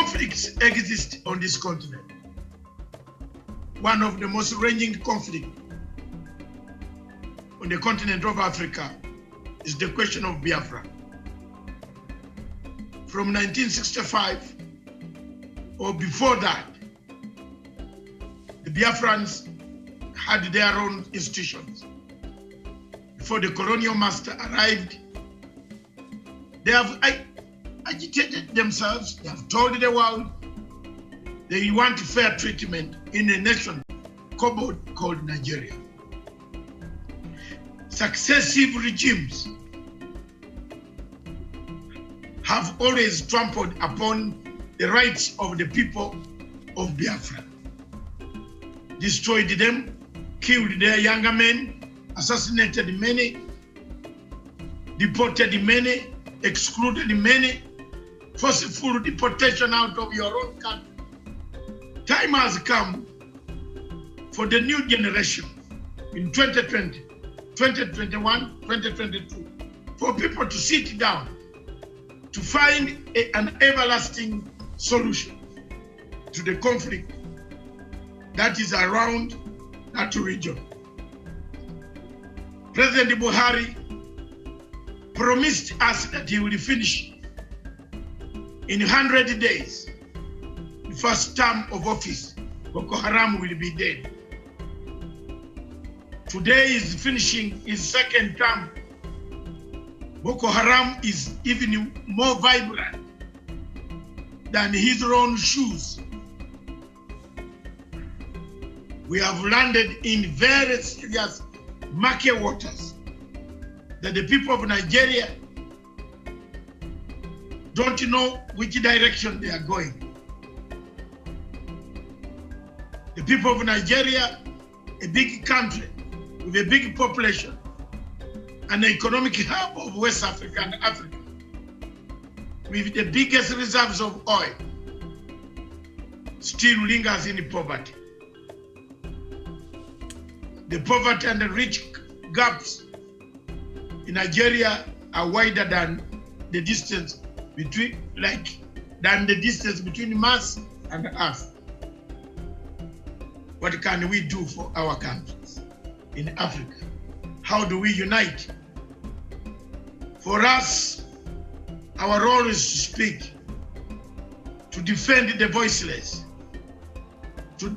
Conflicts exist on this continent. One of the most raging conflicts on the continent of Africa is the question of Biafra. From 1965 or before that, the Biafrans had their own institutions. Before the colonial master arrived, they have agitated themselves, they have told the world they want fair treatment in a nation called Nigeria. Successive regimes have always trampled upon the rights of the people of Biafra, destroyed them, killed their younger men, assassinated many, deported many, excluded many, forceful deportation out of your own country. Time has come for the new generation in 2020, 2021, 2022, for people to sit down to find an everlasting solution to the conflict that is around that region. President Buhari promised us that he will finish in 100 days, the first term of office. Boko Haram will be dead. Today is finishing his second term. Boko Haram is even more vibrant than his own shoes. We have landed in very serious murky waters that the people of Nigeria don't know which direction they are going. The people of Nigeria, a big country with a big population, an economic hub of West Africa and Africa, with the biggest reserves of oil, still lingers in poverty. The poverty and the rich gaps in Nigeria are wider than the distance between Mars and Earth. What can we do for our countries in Africa? How do we unite? For us, our role is to speak, to defend the voiceless, to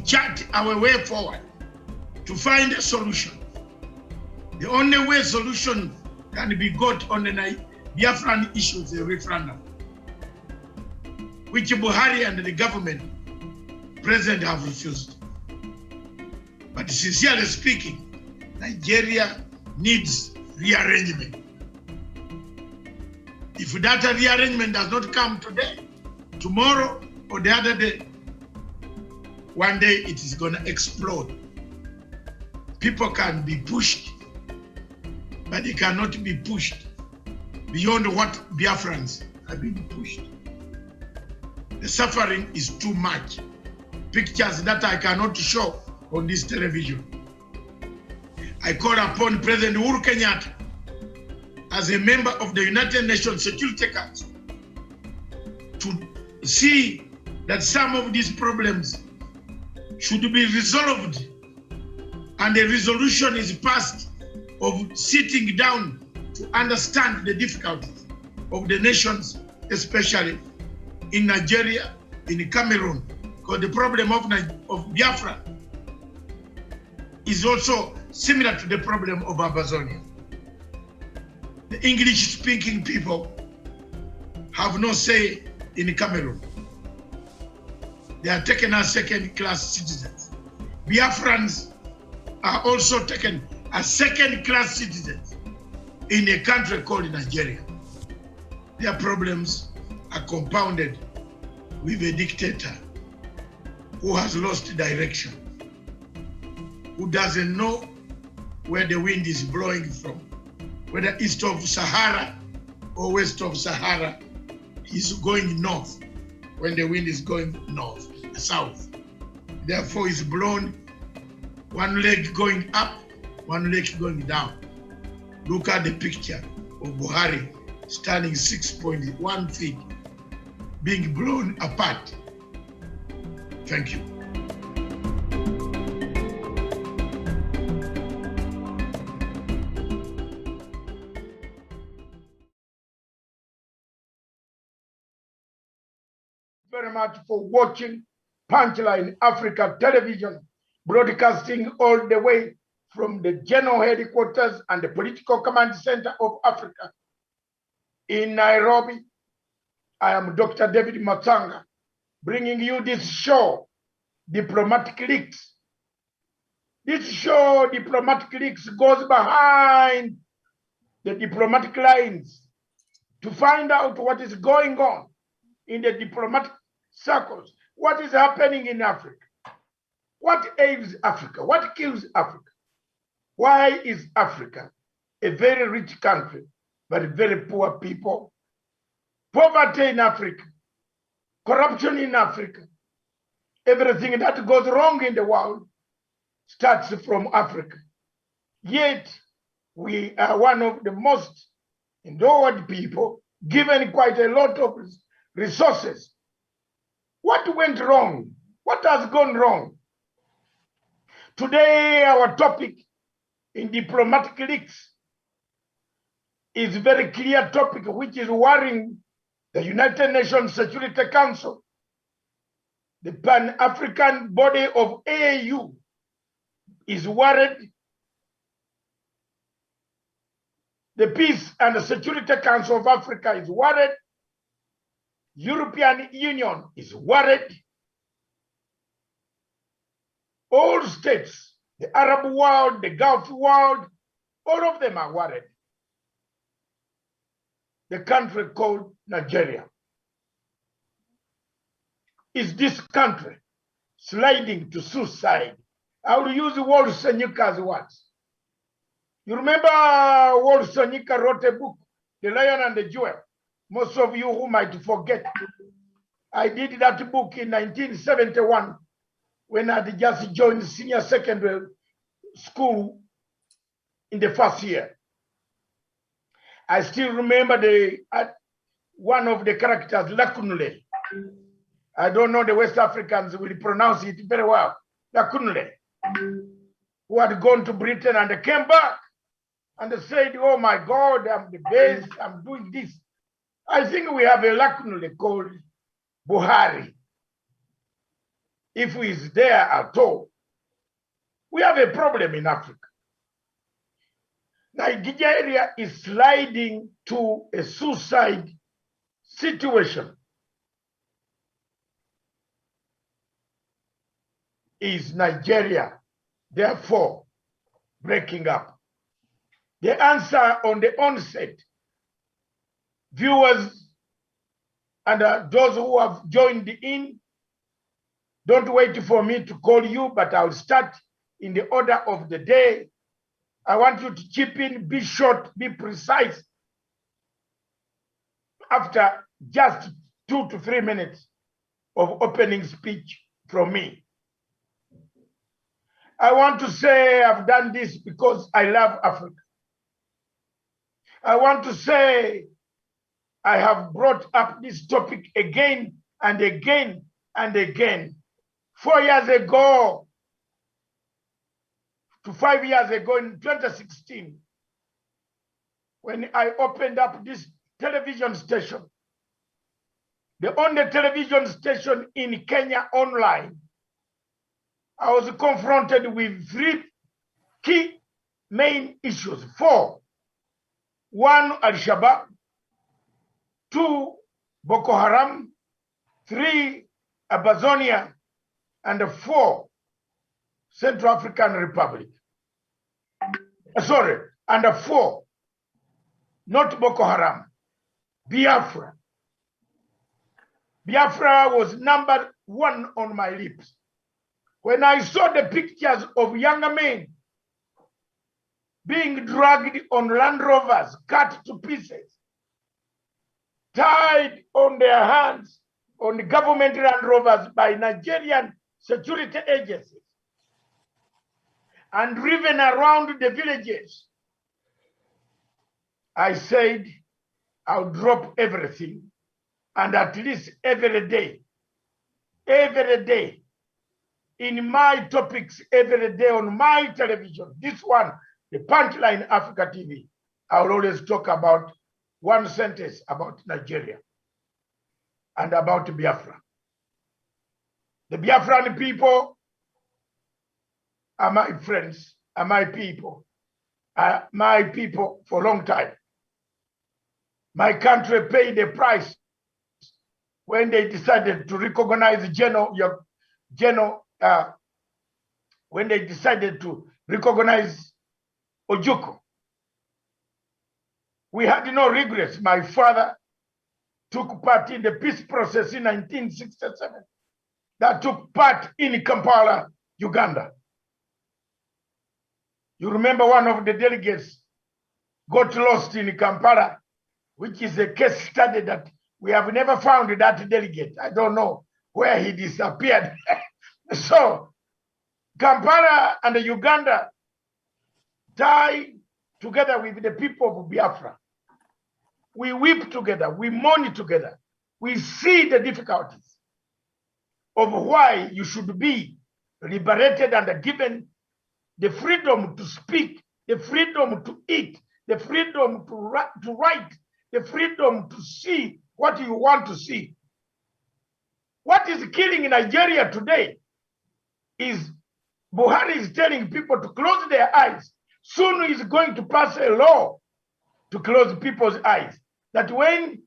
chart our way forward, to find a solution. The only way solution can be got on the Biafran issue is a referendum, which Buhari and the government president have refused. But sincerely speaking, Nigeria needs rearrangement. If that rearrangement does not come today, tomorrow, or the other day, one day it is going to explode. People can be pushed, but they cannot be pushed beyond what Biafrans have been pushed. The suffering is too much. Pictures that I cannot show on this television. I call upon President Uhuru Kenyatta as a member of the United Nations Security Council to see that some of these problems should be resolved and a resolution is passed of sitting down to understand the difficulties of the nations, especially in Nigeria, in Cameroon, because the problem of Biafra is also similar to the problem of Amazonia. The English-speaking people have no say in Cameroon. They are taken as second-class citizens. Biafrans are also taken as second-class citizens in a country called Nigeria. Their problems are compounded with a dictator who has lost direction, who doesn't know where the wind is blowing from, whether east of Sahara or west of Sahara. He's going north when the wind is going north, south. Therefore, it's blown one leg going up, one leg going down. Look at the picture of Buhari standing 6.1 feet, being blown apart. Thank you. Very much for watching Punchline Africa Television, broadcasting all the way from the General Headquarters and the Political Command Center of Africa in Nairobi. I am Dr. David Matanga, bringing you this show, Diplomatic Leaks. This show, Diplomatic Leaks, goes behind the diplomatic lines to find out what is going on in the diplomatic circles, what is happening in Africa, what ails Africa, what kills Africa. Why is Africa a very rich country, but very poor people? Poverty in Africa, corruption in Africa, everything that goes wrong in the world starts from Africa. Yet, we are one of the most endowed people, given quite a lot of resources. What went wrong? What has gone wrong? Today, our topic in Diplomatic Leaks is a very clear topic which is worrying the United Nations Security Council. The Pan-African body of AU is worried. The Peace and the Security Council of Africa is worried. European Union is worried. All states, the Arab world, the Gulf world, all of them are worried. The country called Nigeria. Is this country sliding to suicide? I will use Wole Soyinka's words. You remember Wole Soyinka wrote a book, The Lion and the Jewel. Most of you who might forget, I did that book in 1971 when I had just joined senior secondary school in the first year. I still remember one of the characters, Lakunle. I don't know the West Africans will pronounce it very well. Lakunle, who had gone to Britain and came back and said, oh my God, I'm the best, I'm doing this. I think we have a Lakunle called Buhari. If he is there at all, we have a problem in Africa. Nigeria is sliding to a suicide situation. Is Nigeria, therefore, breaking up? The answer on the onset, viewers and those who have joined in, don't wait for me to call you, but I'll start in the order of the day. I want you to chip in, be short, be precise. After just 2 to 3 minutes of opening speech from me. I want to say I've done this because I love Africa. I want to say I have brought up this topic again and again and again. 4 years ago to 5 years ago in 2016, when I opened up this television station, the only television station in Kenya online, I was confronted with 3 key main issues. 4. 1, Al-Shabaab. 2, Boko Haram. 3, Amazonia. And 4, Central African Republic. Sorry, and 4, not Boko Haram, Biafra. Biafra was number 1 on my lips. When I saw the pictures of younger men being dragged on Land Rovers, cut to pieces, tied on their hands on the government Land Rovers by Nigerian security agencies, and driven around the villages, I said, I'll drop everything, and at least every day, in my topics, every day on my television, this one, the Punchline Africa TV, I will always talk about one sentence about Nigeria and about Biafra. The Biafran people are my friends, are my people for a long time. My country paid the price when they decided to recognize when they decided to recognize Ojukwu. We had no regrets. My father took part in the peace process in 1967 that took part in Kampala, Uganda. You remember one of the delegates got lost in Kampala, which is a case study that we have never found that delegate. I don't know where he disappeared. So Kampala and Uganda died together with the people of Biafra. We weep together, we mourn together. We see the difficulties of why you should be liberated and given the freedom to speak, the freedom to eat, the freedom to write, the freedom to see what you want to see. What is killing Nigeria today is Buhari is telling people to close their eyes. Soon he's going to pass a law to close people's eyes. That when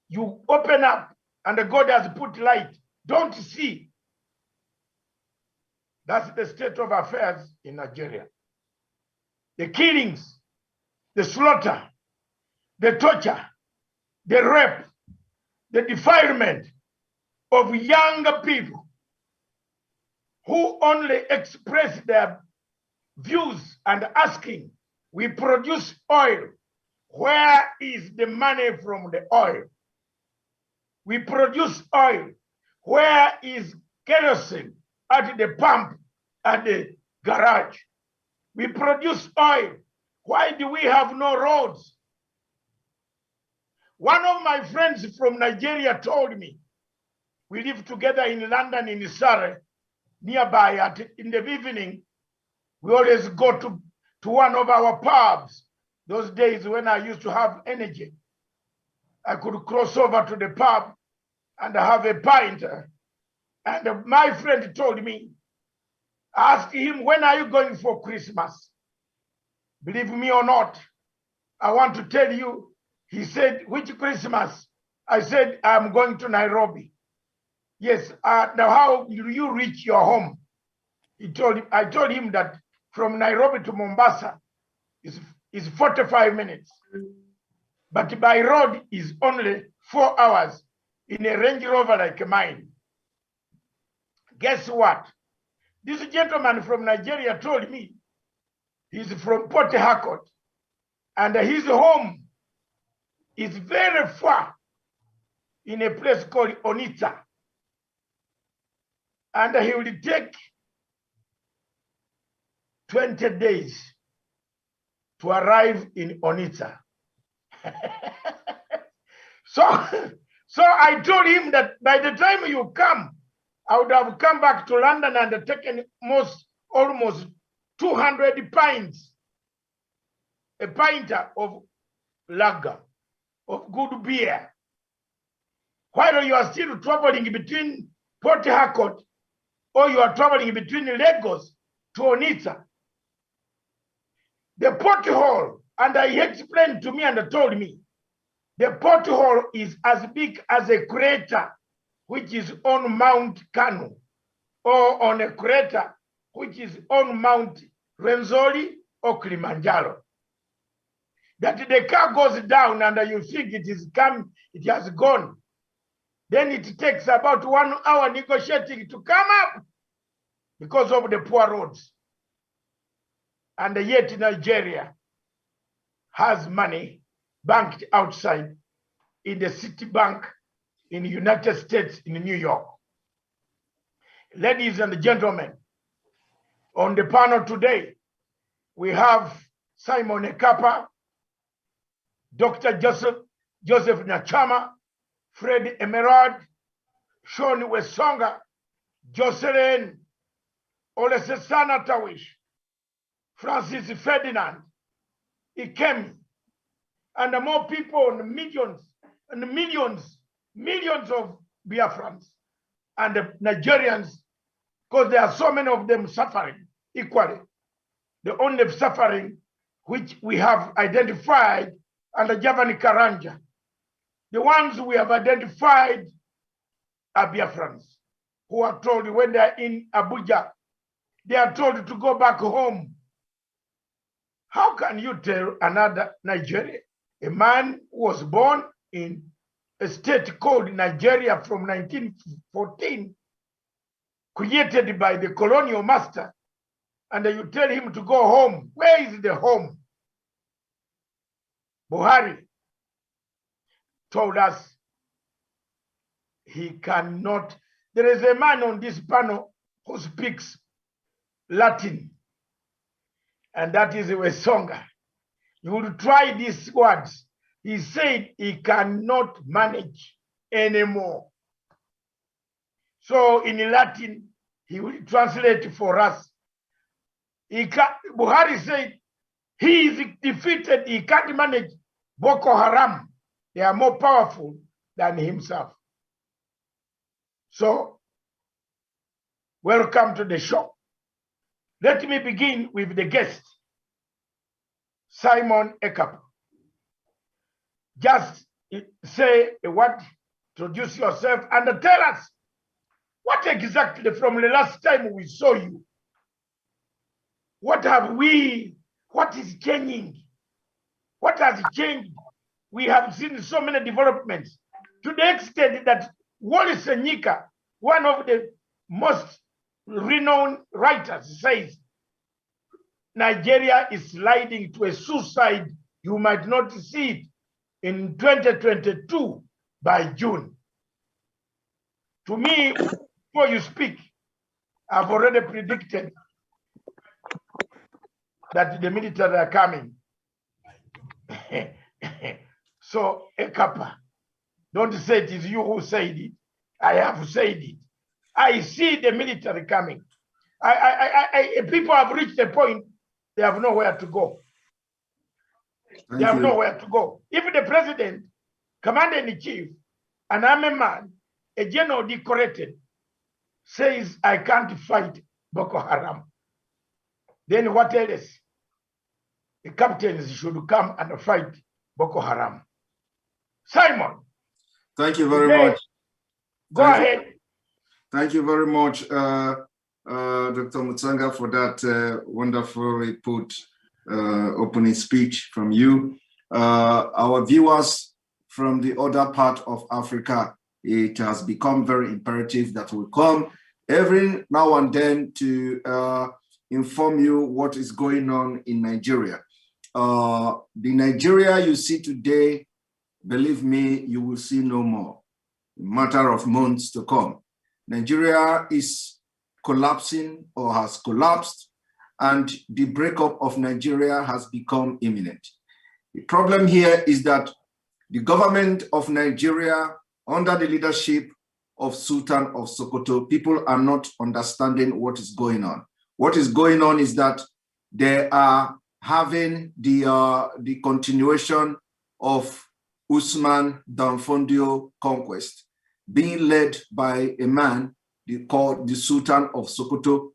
you open up and God has put light, don't see. That's the state of affairs in Nigeria. The killings, the slaughter, the torture, the rape, the defilement of young people who only express their views and asking, we produce oil. Where is the money from the oil? We produce oil. Where is kerosene at the pump, at the garage? We produce oil. Why do we have no roads? One of my friends from Nigeria told me, we live together in London, in Surrey, nearby. In the evening, we always go to one of our pubs. Those days when I used to have energy, I could cross over to the pub and have a pint. And my friend told me, ask him, when are you going for Christmas? Believe me or not, I want to tell you, he said, which Christmas? I said, I'm going to Nairobi. Yes, now how will you reach your home? I told him that from Nairobi to Mombasa is 45 minutes. But by road is only 4 hours in a Range Rover like mine. Guess what? This gentleman from Nigeria told me he's from Port Harcourt and his home is very far in a place called Onitsha. And he will take 20 days to arrive in Onitsha. So I told him that by the time you come, I would have come back to London and taken almost 200 pints, a pint of lager, of good beer, while you are still traveling between Port Harcourt, or you are traveling between Lagos to Onitsha. The pothole, and he explained to me and told me, the pothole is as big as a crater which is on Mount Kanu, or on a crater which is on Mount Rwenzori or Kilimanjaro. That the car goes down and you think it has gone. Then it takes about 1 hour negotiating to come up because of the poor roads. And yet Nigeria has money banked outside in the Citibank in the United States, in New York. Ladies and gentlemen, on the panel today, we have Simon Ekapa, Dr. Joseph Nyachama, Fred Emerald, Sean Wesonga, Jocelyn Olesesana Tawish, Francis Ferdinand, Ikemi, and more people, and millions of Biafrans and Nigerians, because there are so many of them suffering equally. The only suffering which we have identified under Javani Karanja, the ones we have identified are Biafrans, who are told when they are in Abuja, they are told to go back home. How can you tell another Nigeria, a man who was born in a state called Nigeria from 1914, created by the colonial master, and you tell him to go home? Where is the home? Buhari told us he cannot. There is a man on this panel who speaks Latin, and that is Wesonga. You will try these words. He said he cannot manage anymore. So in Latin, he will translate for us. Buhari said he is defeated. He can't manage Boko Haram. They are more powerful than himself. So, welcome to the show. Let me begin with the guest, Simon Ekapa. Just say a word, introduce yourself, and tell us what exactly from the last time we saw you. What is changing? What has changed? We have seen so many developments to the extent that Wole Soyinka, one of the most renowned writers, says Nigeria is sliding to a suicide. You might not see it in 2022 by June. To me, before you speak, I've already predicted that the military are coming. So, Ekapa, don't say it is you who said it. I have said it. I see the military coming. People have reached a point, they have nowhere to go. They have nowhere to go. If the president, commander-in-chief, an army man, a general decorated, says, I can't fight Boko Haram, then what else? The captains should come and fight Boko Haram. Simon. Thank you very much. Go ahead. Thank you very much, Dr. Mutsanga, for that wonderfully put opening speech from you. Our viewers from the other part of Africa, it has become very imperative that we come every now and then to inform you what is going on in Nigeria. The Nigeria you see today, believe me, you will see no more. A matter of months to come. Nigeria is collapsing or has collapsed, and the breakup of Nigeria has become imminent. The problem here is that the government of Nigeria, under the leadership of Sultan of Sokoto, people are not understanding what is going on. What is going on is that they are having the continuation of Usman Danfodio conquest, being led by a man called the Sultan of Sokoto.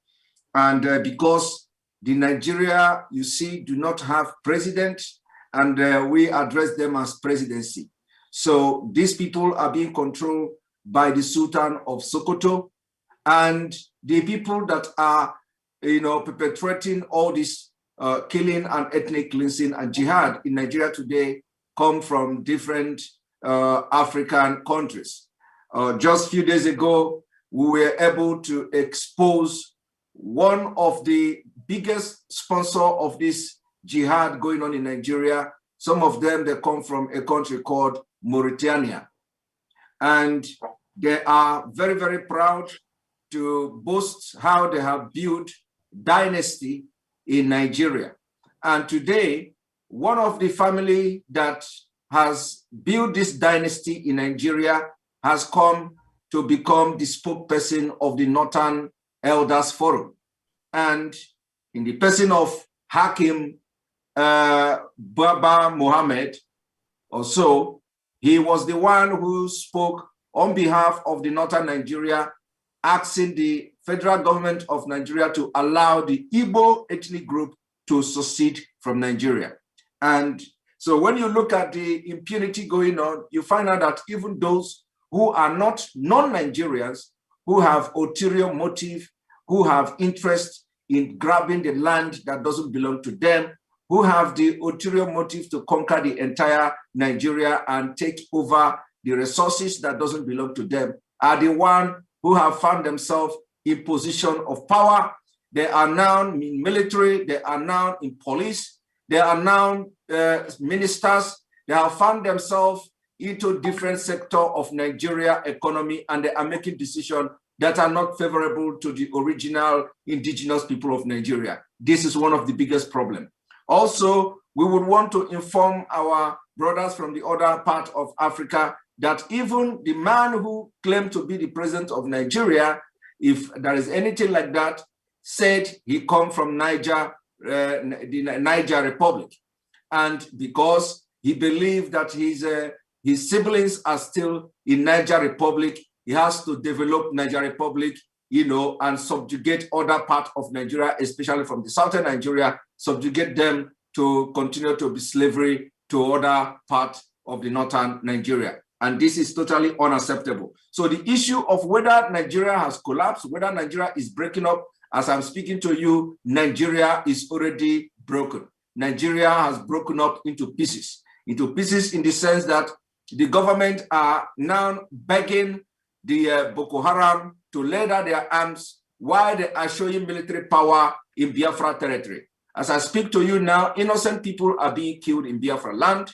And because the Nigeria, you see, do not have president, and we address them as presidency. So these people are being controlled by the Sultan of Sokoto, and the people that are, perpetrating all this killing and ethnic cleansing and jihad in Nigeria today come from different African countries. Just a few days ago, we were able to expose one of the biggest sponsors of this jihad going on in Nigeria. Some of them, they come from a country called Mauritania. And they are very, very proud to boast how they have built dynasty in Nigeria. And today, one of the family that has built this dynasty in Nigeria, has come to become the spokesperson of the Northern Elders Forum. And in the person of Hakim Baba Mohammed, also, he was the one who spoke on behalf of the Northern Nigeria, asking the federal government of Nigeria to allow the Igbo ethnic group to secede from Nigeria. And so when you look at the impunity going on, you find out that even those who are not non-Nigerians, who have ulterior motive, who have interest in grabbing the land that doesn't belong to them, who have the ulterior motive to conquer the entire Nigeria and take over the resources that doesn't belong to them, are the one who have found themselves in position of power. They are now in military, they are now in police, they are now ministers. They have found themselves into different sector of Nigeria economy, and they are making decisions that are not favorable to the original indigenous people of Nigeria. This is one of the biggest problems. Also, we would want to inform our brothers from the other part of Africa that even the man who claimed to be the president of Nigeria, if there is anything like that, said he come from Niger, the Niger Republic. And because he believed that his siblings are still in Niger Republic, he has to develop Niger Republic, you know, and subjugate other parts of Nigeria, especially from the southern Nigeria, subjugate them to continue to be slavery to other parts of the northern Nigeria. And this is totally unacceptable. So the issue of whether Nigeria has collapsed, whether Nigeria is breaking up, as I'm speaking to you, Nigeria is already broken. Nigeria has broken up into pieces in the sense that the government are now begging the Boko Haram to lay down their arms while they are showing military power in Biafra territory. As I speak to you now, innocent people are being killed in Biafra land.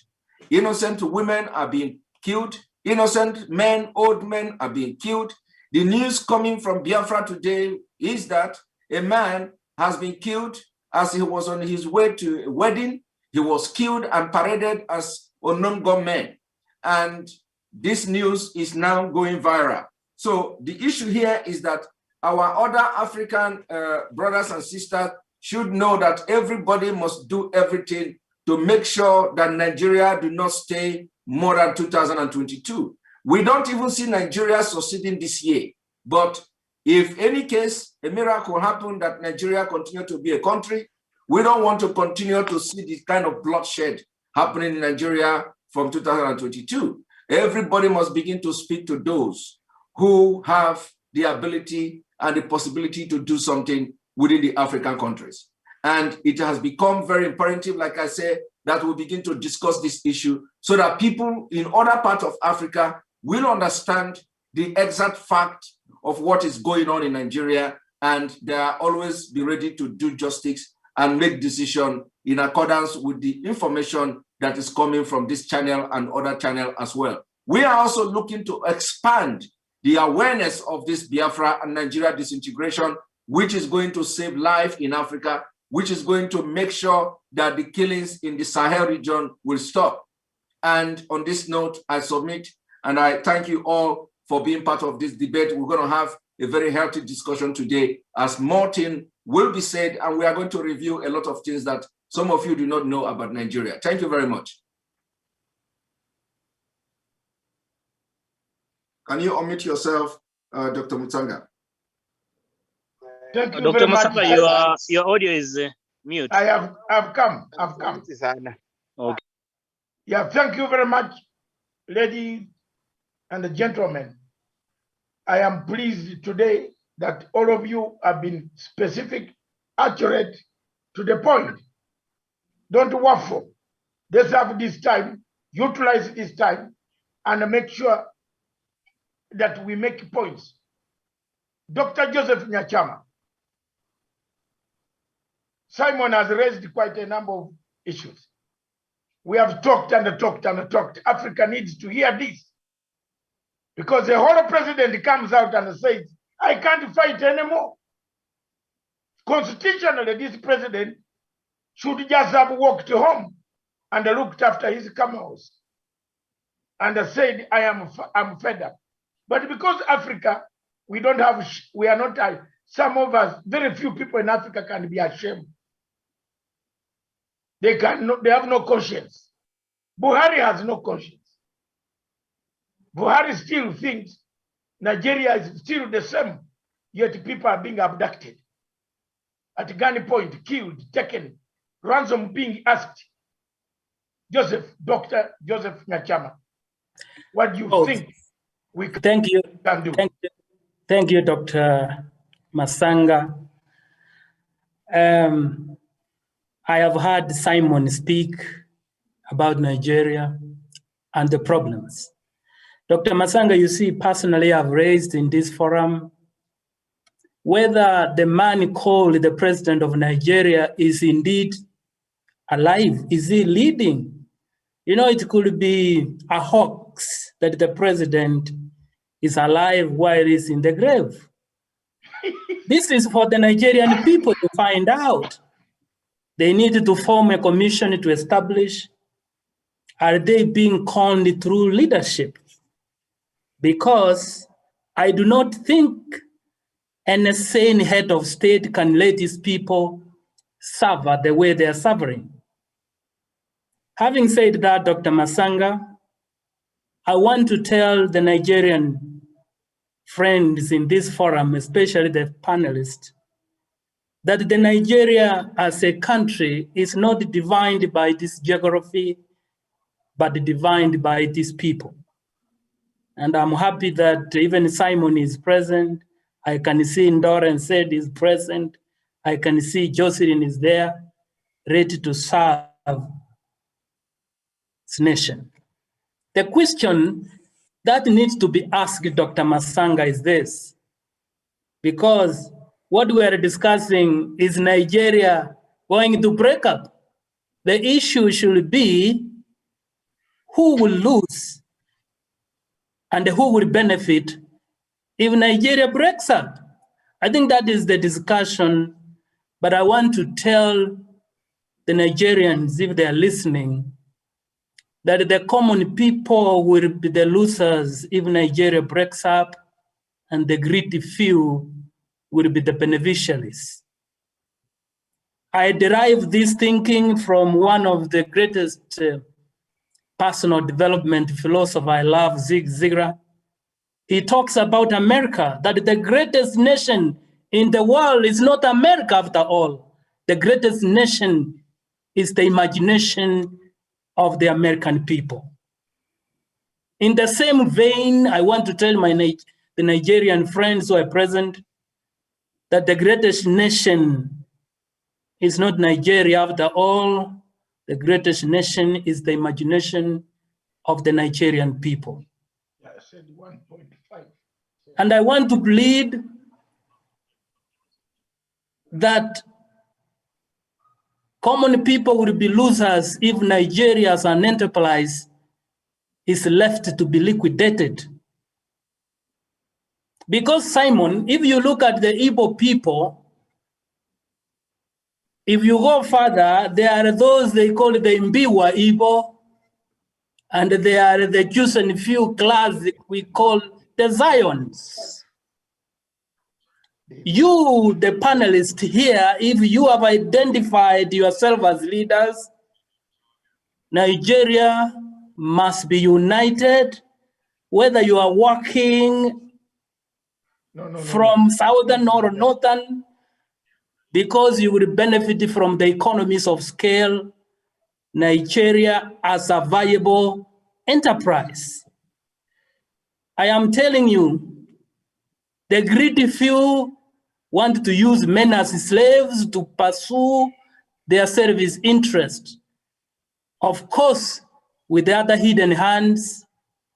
Innocent women are being killed. Innocent men, old men are being killed. The news coming from Biafra today is that a man has been killed as he was on his way to a wedding. He was killed and paraded as unknown gunmen. And this news is now going viral. So the issue here is that our other African brothers and sisters should know that everybody must do everything to make sure that Nigeria do not stay more than 2022. We don't even see Nigeria succeeding this year. But if any case, a miracle happened that Nigeria continue to be a country, we don't want to continue to see this kind of bloodshed happening in Nigeria from 2022. Everybody must begin to speak to those who have the ability and the possibility to do something within the African countries. And it has become very imperative, like I said, that we begin to discuss this issue so that people in other parts of Africa will understand the exact fact of what is going on in Nigeria, and they are always be ready to do justice and make decision in accordance with the information that is coming from this channel and other channel as well. We are also looking to expand the awareness of this Biafra and Nigeria disintegration, which is going to save life in Africa, which is going to make sure that the killings in the Sahel region will stop. And on this note, I submit, and I thank you all for being part of this debate. We're going to have a very healthy discussion today, as Martin will be said, and we are going to review a lot of things that some of you do not know about Nigeria. Thank you very much. Can you unmute yourself, Dr. Mutsanga? Thank you Dr. very much. Mutsanga, your audio is mute. I've come. Okay. Yeah, thank you very much, ladies and gentlemen. I am pleased today that all of you have been specific, accurate, to the point. Don't waffle. Let's have this time, utilize this time, and make sure that we make points. Dr. Joseph Nyachama, Simon has raised quite a number of issues. We have talked and talked and talked. Africa needs to hear this. Because the whole president comes out and says, I can't fight anymore. Constitutionally, this president should just have walked home and looked after his camels and said, I'm fed up. But because Africa, we don't have, we are not, some of us, very few people in Africa can be ashamed. They have no conscience. Buhari has no conscience. Buhari still thinks Nigeria is still the same, yet people are being abducted. At gunpoint, killed, taken, ransom being asked. Dr. Joseph Nyachama, what do you think we can do? Thank you, Dr. Masanga. I have heard Simon speak about Nigeria and the problems. Dr. Masanga, you see, personally, I've raised in this forum whether the man called the president of Nigeria is indeed alive. Is he leading? You know, it could be a hoax that the president is alive while he's in the grave. This is for the Nigerian people to find out. They need to form a commission to establish, are they being conned through leadership? Because I do not think any sane head of state can let his people suffer the way they are suffering. Having said that, Dr. Masanga, I want to tell the Nigerian friends in this forum, especially the panelists, that the Nigeria as a country is not defined by this geography, but defined by these people. And I'm happy that even Simon is present. I can see Ndoran said is present. I can see Jocelyn is there, ready to serve this nation. The question that needs to be asked, Dr. Masanga, is this, because what we are discussing is Nigeria going to break up. The issue should be who will lose and who will benefit if Nigeria breaks up. I think that is the discussion, but I want to tell the Nigerians, if they are listening, that the common people will be the losers if Nigeria breaks up, and the greedy few will be the beneficiaries. I derive this thinking from one of the greatest personal development philosopher I love, Zig Ziglar. He talks about America, that the greatest nation in the world is not America after all. The greatest nation is the imagination of the American people. In the same vein, I want to tell the Nigerian friends who are present that the greatest nation is not Nigeria after all. The greatest nation is the imagination of the Nigerian people. Yeah, I said 1.5. And I want to plead that common people will be losers if Nigeria as an enterprise is left to be liquidated. Because Simon, if you look at the Igbo people, if you go further, there are those they call the Mbiwa Igbo, and they are the chosen few class we call the Zions. You, the panelists here, if you have identified yourself as leaders, Nigeria must be united, whether you are working from southern or northern, because you will benefit from the economies of scale, Nigeria as a viable enterprise. I am telling you, the greedy few want to use men as slaves to pursue their service interest. Of course, with the other hidden hands,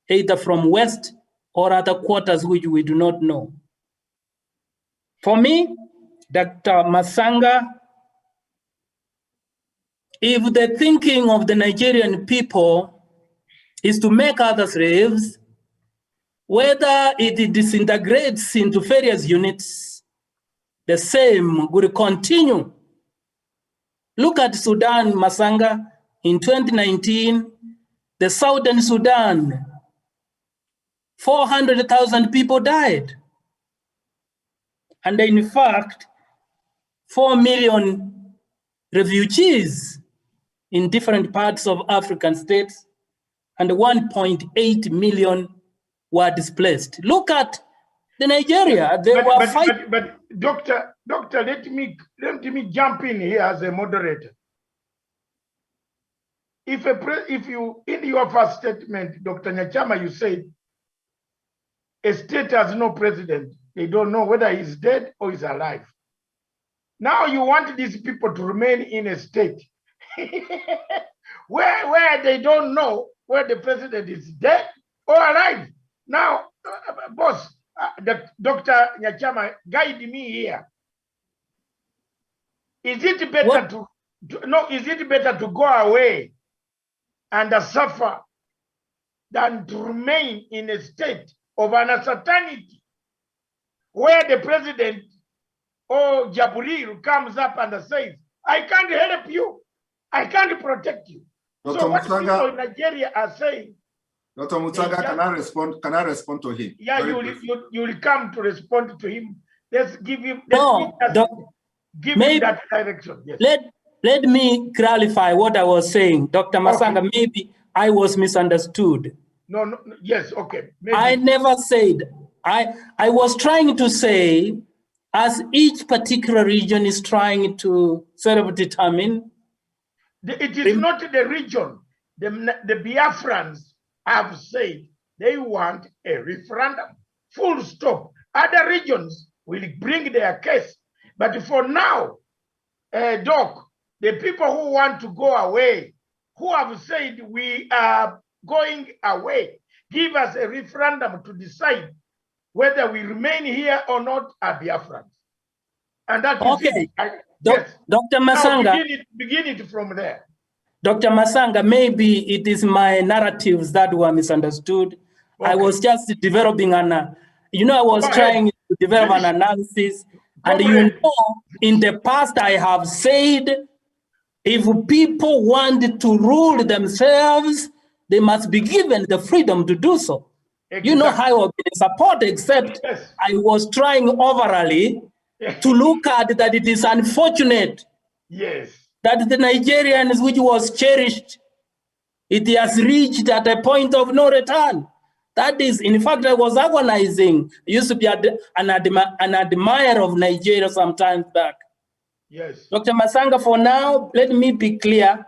either from West or other quarters which we do not know. For me, Dr. Masanga, if the thinking of the Nigerian people is to make other slaves, whether it disintegrates into various units, the same will continue. Look at Sudan, Masanga. In 2019, the Southern Sudan 400,000 people died. And in fact, 4 million refugees in different parts of African states, and 1.8 million were displaced. Look at the Nigeria. But doctor, let me jump in here as a moderator. If you in your first statement, Dr. Nyachama, you said a state has no president. They don't know whether he's dead or he's alive. Now you want these people to remain in a state where they don't know whether the president is dead or alive. Now, boss, Dr. Nyachama, guide me here. Is it better is it better to go away and suffer than to remain in a state of uncertainty where the president or Jaburil comes up and says, I can't help you, I can't protect you. Dr. So what Mutsanga, people in Nigeria are saying, Dr. Mutsanga, can I respond to him? Yeah, you will come to respond to him. Let's give him, give him that direction. Yes. Let me clarify what I was saying. Dr. Masanga, maybe I was misunderstood. No, yes, okay. Maybe. I never said, I was trying to say, as each particular region is trying to self-determine. It is not the region. The Biafrans have said they want a referendum, full stop. Other regions will bring their case. But for now, Doc, the people who want to go away, who have said we are going away, give us a referendum to decide whether we remain here or not, are Biafrans. And that is okay. Yes. Dr. Masanga. Now begin it from there. Dr. Masanga, maybe it is my narratives that were misunderstood. Okay. I was just developing I was trying to develop an analysis. And in the past, I have said, if people want to rule themselves, they must be given the freedom to do so. Exactly. You know how I've been support, except yes. I was trying overally to look at that it is unfortunate that the Nigerians, which was cherished, it has reached at a point of no return. That is, in fact, I was agonizing. I used to be an admirer of Nigeria some time back. Yes. Dr. Masanga, for now, let me be clear.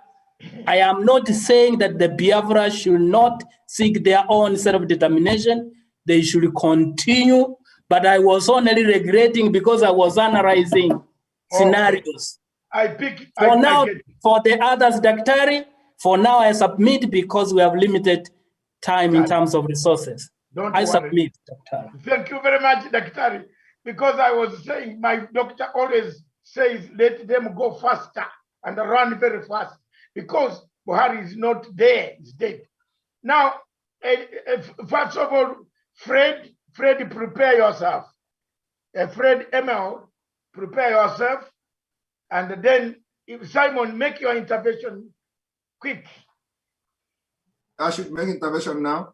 I am not saying that the Biafra should not seek their own self-determination. They should continue. But I was only regretting because I was analyzing scenarios. For the others, Daktari, for now I submit because we have limited time in terms of resources. I submit, Daktari. Thank you very much, Daktari. Because I was saying, my doctor always says, let them go faster and run very fast. Because Buhari is not there, he's dead. Now, first of all, Fred, prepare yourself. Fred Emil, prepare yourself. And then, if Simon, make your intervention quick. I should make intervention now?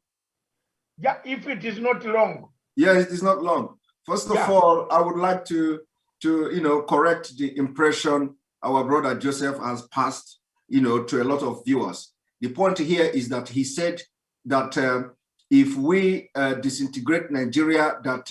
Yeah, if it is not long. Yes, it is not long. First of all, I would like to correct the impression our brother Joseph has passed to a lot of viewers. The point here is that he said that if we disintegrate Nigeria, that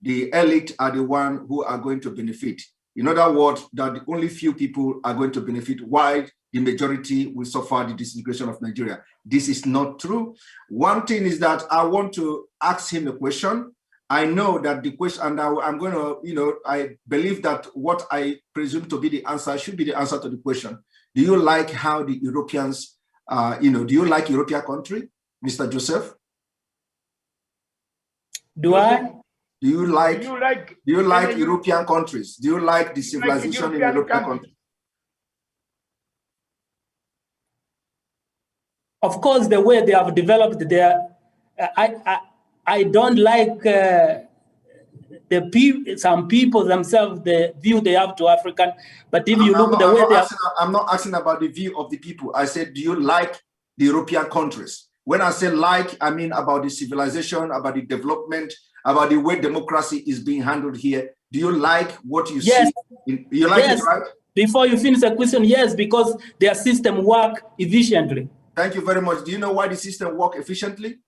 the elite are the one who are going to benefit. In other words, that only few people are going to benefit while the majority will suffer the disintegration of Nigeria. This is not true. One thing is that I want to ask him a question. I know that the question, and I'm going to, I believe that what I presume to be the answer should be the answer to the question. Do you like how the Europeans, do you like European country, Mr. Joseph? Do I? Do you like European countries? Do you like the civilization in European countries? Of course, the way they have developed there, I don't like some people themselves, the view they have to African. But if you look the way they are, I'm not asking about the view of the people. I said, do you like the European countries? When I say like, I mean about the civilization, about the development, about the way democracy is being handled here. Do you like what you Yes. see? You like Yes. it, right? Before you finish the question, yes, because their system work efficiently. Thank you very much. Do you know why the system works efficiently?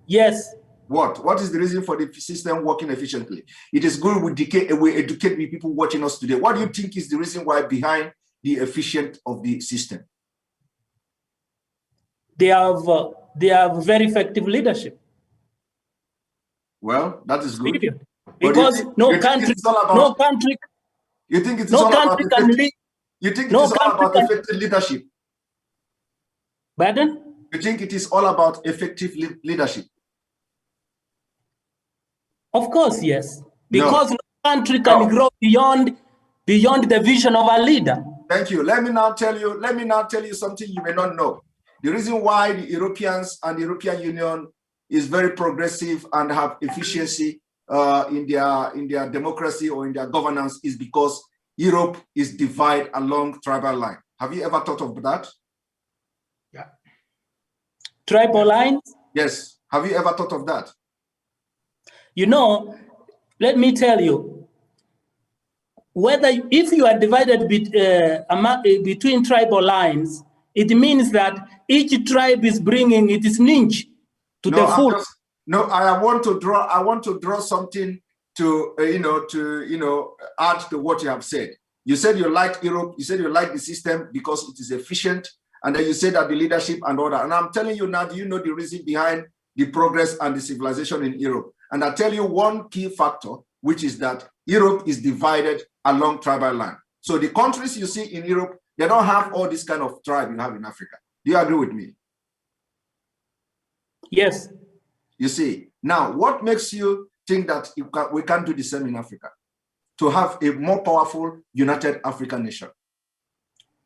Yes. What is the reason for the system working efficiently? It is good we educate the people watching us today. What do you think is the reason why behind the efficiency of the system? They have very effective leadership. Well, that is good. Period. Because no country. You think it is all about effective? You think it is all about effective leadership? Pardon? You think it is all about effective leadership? Of course, yes. Because no country can grow beyond the vision of a leader. Thank you. Let me now tell you something you may not know. The reason why the Europeans and the European Union is very progressive and have efficiency in their democracy or in their governance is because Europe is divided along tribal line. Have you ever thought of that? Yeah. Tribal lines? Yes. Have you ever thought of that? You know, let me tell you, if you are divided between tribal lines, it means that each tribe is bringing its niche to the full. I want to draw something to add to what you have said. You said you like Europe. You said you like the system because it is efficient, and then you said that the leadership and all that. And I'm telling you now, do you know the reason behind the progress and the civilization in Europe? And I tell you one key factor, which is that Europe is divided along tribal line. So the countries you see in Europe, they don't have all this kind of tribe you have in Africa. Do you agree with me? Yes. You see, now what makes you think that we can't do the same in Africa to have a more powerful, united African nation?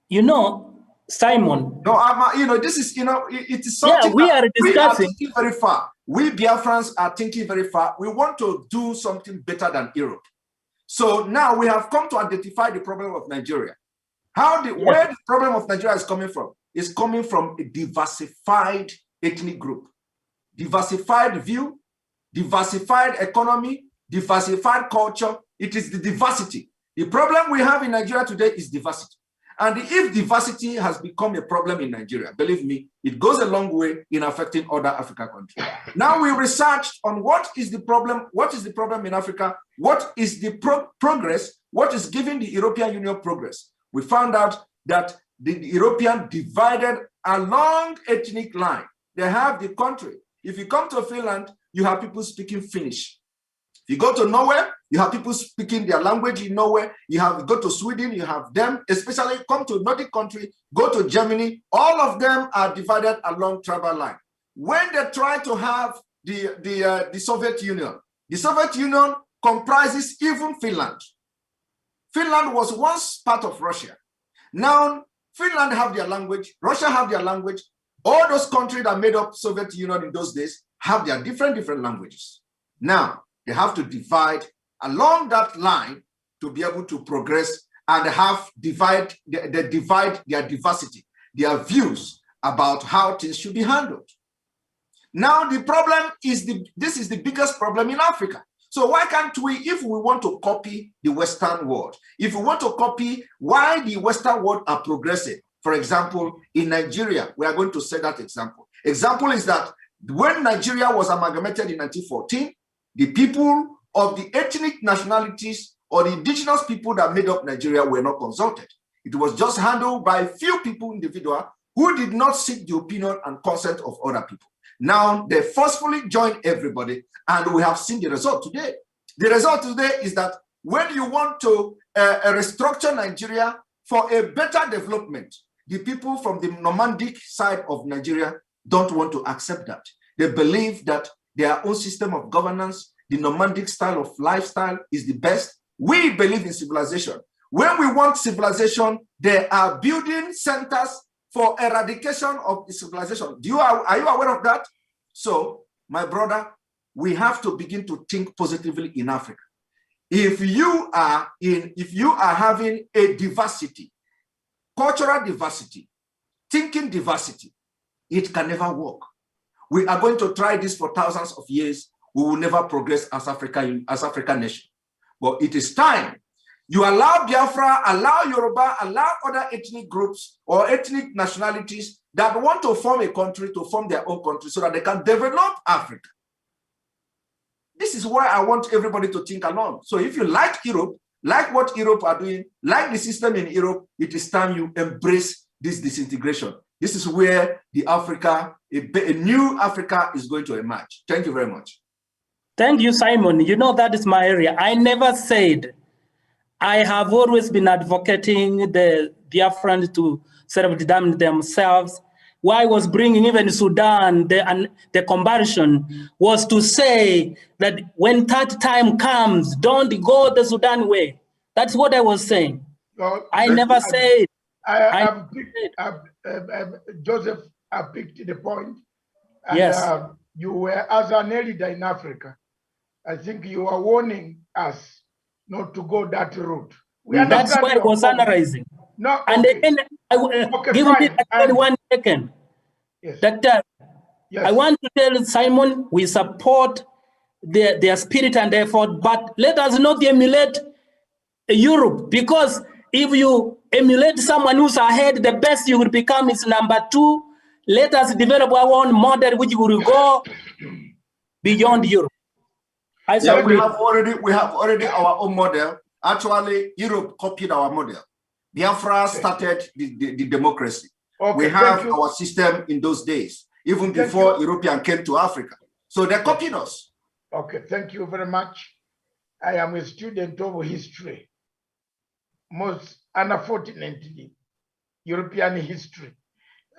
You know, Simon. No, this is, it is something. Yeah, we are discussing. We are thinking very far. We Biafrans are thinking very far. We want to do something better than Europe. So now we have come to identify the problem of Nigeria. Where the problem of Nigeria is coming from? It's coming from a diversified ethnic group, diversified view, diversified economy, diversified culture. It is the diversity. The problem we have in Nigeria today is diversity. And if diversity has become a problem in Nigeria, believe me, it goes a long way in affecting other African countries. Now we researched on what is the problem in Africa, what is the progress, what is giving the European Union progress. We found out that the European divided along ethnic line. They have the country. If you come to Finland, you have people speaking Finnish. If you go to Norway, you have people speaking their language in Norway. Go to Sweden, you have them, especially come to Nordic country, go to Germany, all of them are divided along tribal line. When they try to have the Soviet Union comprises even Finland. Finland was once part of Russia. Now, Finland have their language, Russia have their language. All those countries that made up Soviet Union in those days have their different languages. Now, they have to divide along that line to be able to progress and divide their diversity, their views about how things should be handled. Now, the problem is this is the biggest problem in Africa. So why can't we, if we want to copy the Western world, if we want to copy why the Western world are progressive, for example, in Nigeria, we are going to set that example. Example is that when Nigeria was amalgamated in 1914, the people of the ethnic nationalities or the indigenous people that made up Nigeria were not consulted. It was just handled by few people, individuals, who did not seek the opinion and consent of other people. Now they forcefully joined everybody, and we have seen the result today. The result today is that when you want to restructure Nigeria for a better development, the people from the nomadic side of Nigeria don't want to accept that. They believe that their own system of governance, the nomadic style of lifestyle is the best. We believe in civilization. When we want civilization, they are building centers for eradication of the civilization. Are you aware of that? So, my brother, we have to begin to think positively in Africa. If you are having a diversity, cultural diversity, thinking diversity, it can never work. We are going to try this for thousands of years. We will never progress as African nation. But it is time you allow Biafra, allow Yoruba, allow other ethnic groups or ethnic nationalities that want to form a country to form their own country so that they can develop Africa. This is why I want everybody to think along. So if you like Europe, like what Europe are doing, like the system in Europe, it is time you embrace this disintegration. This is where the Africa, a new Africa is going to emerge. Thank you very much. Thank you, Simon. You know, that is my area. I never said, I have always been advocating the Biafrans to self-determine themselves. Why I was bringing even Sudan, the conversion, was to say that when that time comes, don't go the Sudan way. That's what I was saying. Well, I never said. Joseph, I picked the point. And, yes. You were, as an leader in Africa, I think you are warning us not to go that route. That's why I was analyzing. No, okay. And again, give me 1 second. Yes. Doctor, yes. I want to tell Simon, we support their spirit and effort, but let us not emulate Europe, because if you emulate someone who's ahead, the best you will become is number 2. Let us develop our own model, which will go beyond Europe. We have already our own model. Actually, Europe copied our model. Biafra started the democracy. Okay, we have our system in those days, even before European came to Africa. So they copied us. Okay, thank you very much. I am a student of history, most unfortunately, European history.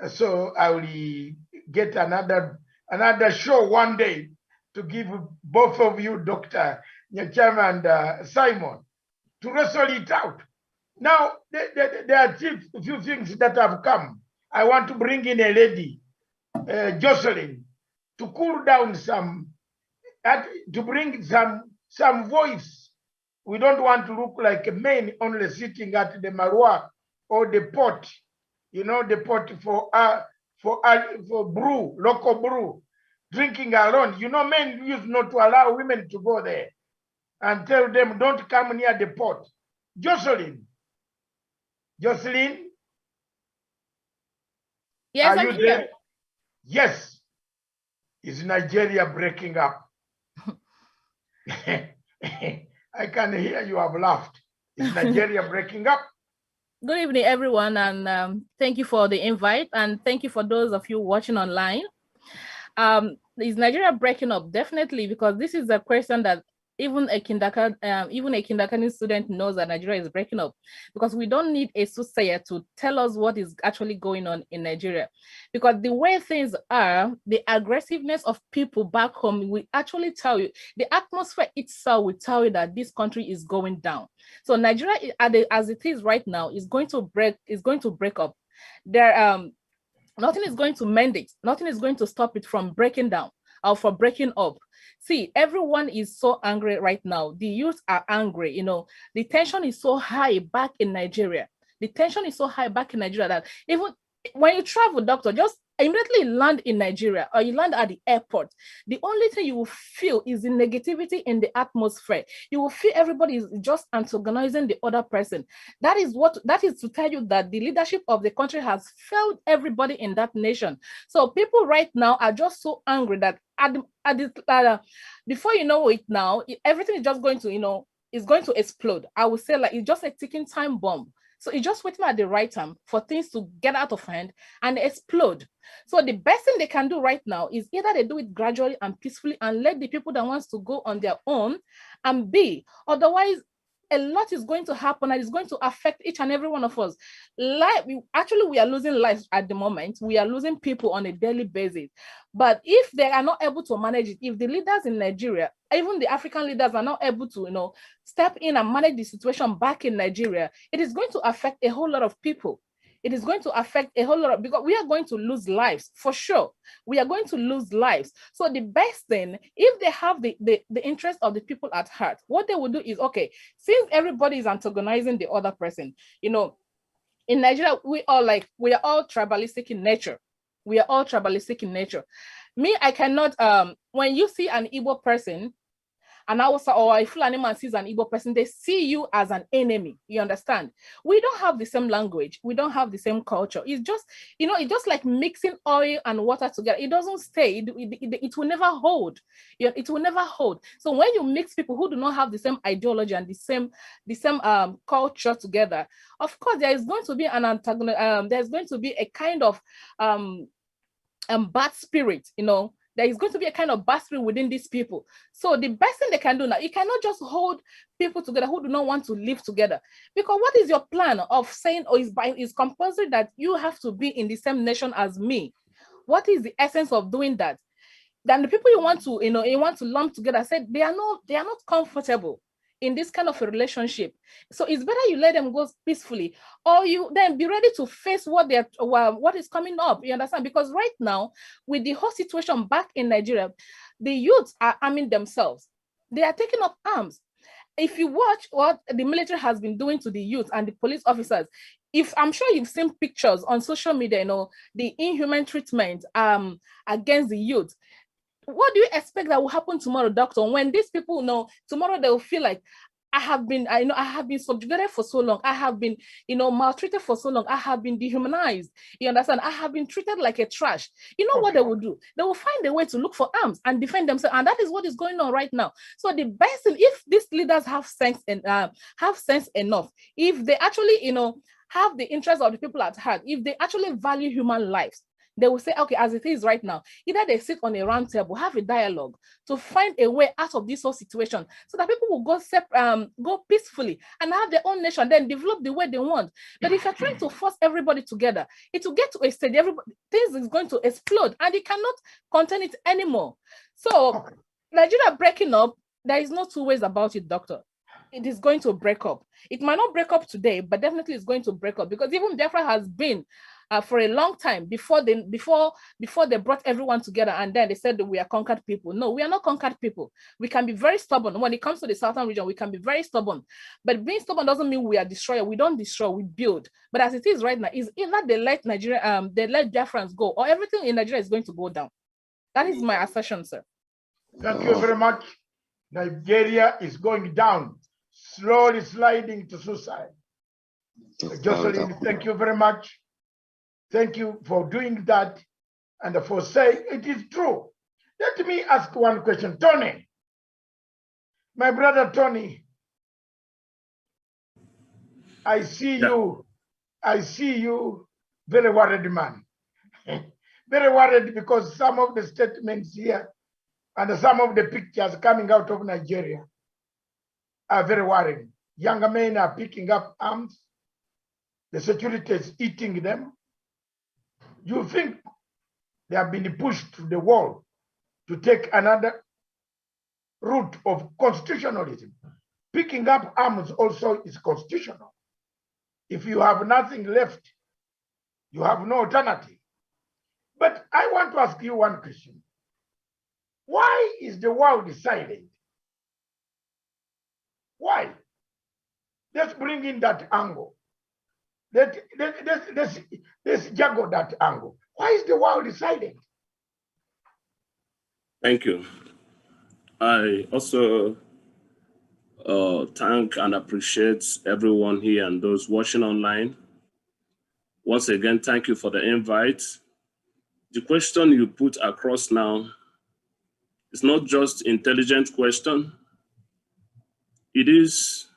So I will get another show one day to give both of you, Dr. Nyachama and Simon, to wrestle it out. Now, there are a few things that have come. I want to bring in a lady, Jocelyn, to cool down to bring some voice. We don't want to look like a man only sitting at the marwa or the pot, you know, the pot for brew, local brew, drinking alone. You know, men used not to allow women to go there and tell them, don't come near the pot. Jocelyn. Jocelyn? Yes, are you there? Yes. Is Nigeria breaking up? I can hear you have laughed. Is Nigeria breaking up? Good evening, everyone, and thank you for the invite, and thank you for those of you watching online. Is Nigeria breaking up? Definitely, because this is a question that even a kindergarten student knows that Nigeria is breaking up, because we don't need a soothsayer to tell us what is actually going on in Nigeria. Because the way things are, the aggressiveness of people back home will actually tell you, the atmosphere itself will tell you that this country is going down. So Nigeria, as it is right now, is going to break up. Nothing is going to mend it. Nothing is going to stop it from breaking down or from breaking up. See, everyone is so angry right now. The youth are angry. You know, the tension is so high back in Nigeria. The tension is so high back in Nigeria that even when you travel, doctor, just immediately land in Nigeria or you land at the airport, the only thing you will feel is the negativity in the atmosphere. You will feel everybody is just antagonizing the other person. That is to tell you that the leadership of the country has failed everybody in that nation. So people right now are just so angry that before you know it now, everything is just going to, is going to explode. I would say like it's just a ticking time bomb. So it's just waiting at the right time for things to get out of hand and explode. So the best thing they can do right now is either they do it gradually and peacefully and let the people that wants to go on their own and be. Otherwise, a lot is going to happen and it's going to affect each and every one of us. Actually, we are losing lives at the moment. We are losing people on a daily basis. But if they are not able to manage it, if the leaders in Nigeria, even the African leaders are not able to, step in and manage the situation back in Nigeria, it is going to affect a whole lot of people. It is going to affect a whole lot because we are going to lose lives for sure. We are going to lose lives. So the best thing, if they have the interest of the people at heart, what they will do is, okay, since everybody is antagonizing the other person, in Nigeria, we are all tribalistic in nature. We are all tribalistic in nature. Me, I cannot, when you see an Igbo person, and also, or if Fulani man sees an Igbo person, they see you as an enemy. You understand? We don't have the same language. We don't have the same culture. It's just, you know, it's just like mixing oil and water together. It doesn't stay. It will never hold. It will never hold. So when you mix people who do not have the same ideology and the same culture together, of course, there is going to be an antagonism. There's going to be a kind of bad spirit, you know. There is going to be a kind of bad spirit within these people. So the best thing they can do now, you cannot just hold people together who do not want to live together. Because what is your plan of saying, oh, it's compulsory that you have to be in the same nation as me? What is the essence of doing that? Then the people you want to lump together said they are not comfortable in this kind of a relationship. So it's better you let them go peacefully, or you then be ready to face what is coming up. You understand? Because right now, with the whole situation back in Nigeria, the youths are arming themselves. They are taking up arms. If you watch what the military has been doing to the youth and the police officers, if I'm sure you've seen pictures on social media, you know, the inhuman treatment against the youth. What do you expect that will happen tomorrow, doctor? When these people know tomorrow, they will feel like I have been subjugated for so long. I have been, maltreated for so long. I have been dehumanized. You understand? I have been treated like a trash. You know what they will do? They will find a way to look for arms and defend themselves. And that is what is going on right now. So the best thing, if these leaders have sense enough, if they actually, have the interest of the people at heart, if they actually value human lives, they will say, okay, as it is right now, either they sit on a round table, have a dialogue to find a way out of this whole situation so that people will go peacefully and have their own nation, then develop the way they want. But if you're trying to force everybody together, it will get to a stage, things is going to explode and it cannot contain it anymore. So Nigeria breaking up, there is no two ways about it, doctor. It is going to break up. It might not break up today, but definitely it's going to break up, because even Biafra has been for a long time before they brought everyone together and then they said that we are conquered people. No, we are not conquered people. We can be very stubborn. When it comes to the southern region, we can be very stubborn. But being stubborn doesn't mean we are destroyer. We don't destroy, we build. But as it is right now, is either they let Nigeria, they let Biafrans go, or everything in Nigeria is going to go down. That is my assertion, sir. Thank you very much. Nigeria is going down, slowly sliding to suicide. Jocelyn, thank you very much. Thank you for doing that and for saying it is true. Let me ask one question. Tony, my brother Tony, I see you very worried man. Very worried because some of the statements here and some of the pictures coming out of Nigeria are very worrying. Younger men are picking up arms. The security is eating them. You think they have been pushed to the wall to take another route of constitutionalism. Picking up arms also is constitutional. If you have nothing left, you have no alternative. But I want to ask you one question. Why is the world silent? Why? Let's bring in that angle. Let's juggle that angle. Why is the world silent? Thank you. I also thank and appreciate everyone here and those watching online. Once again, thank you for the invite. The question you put across now is not just intelligent question. It is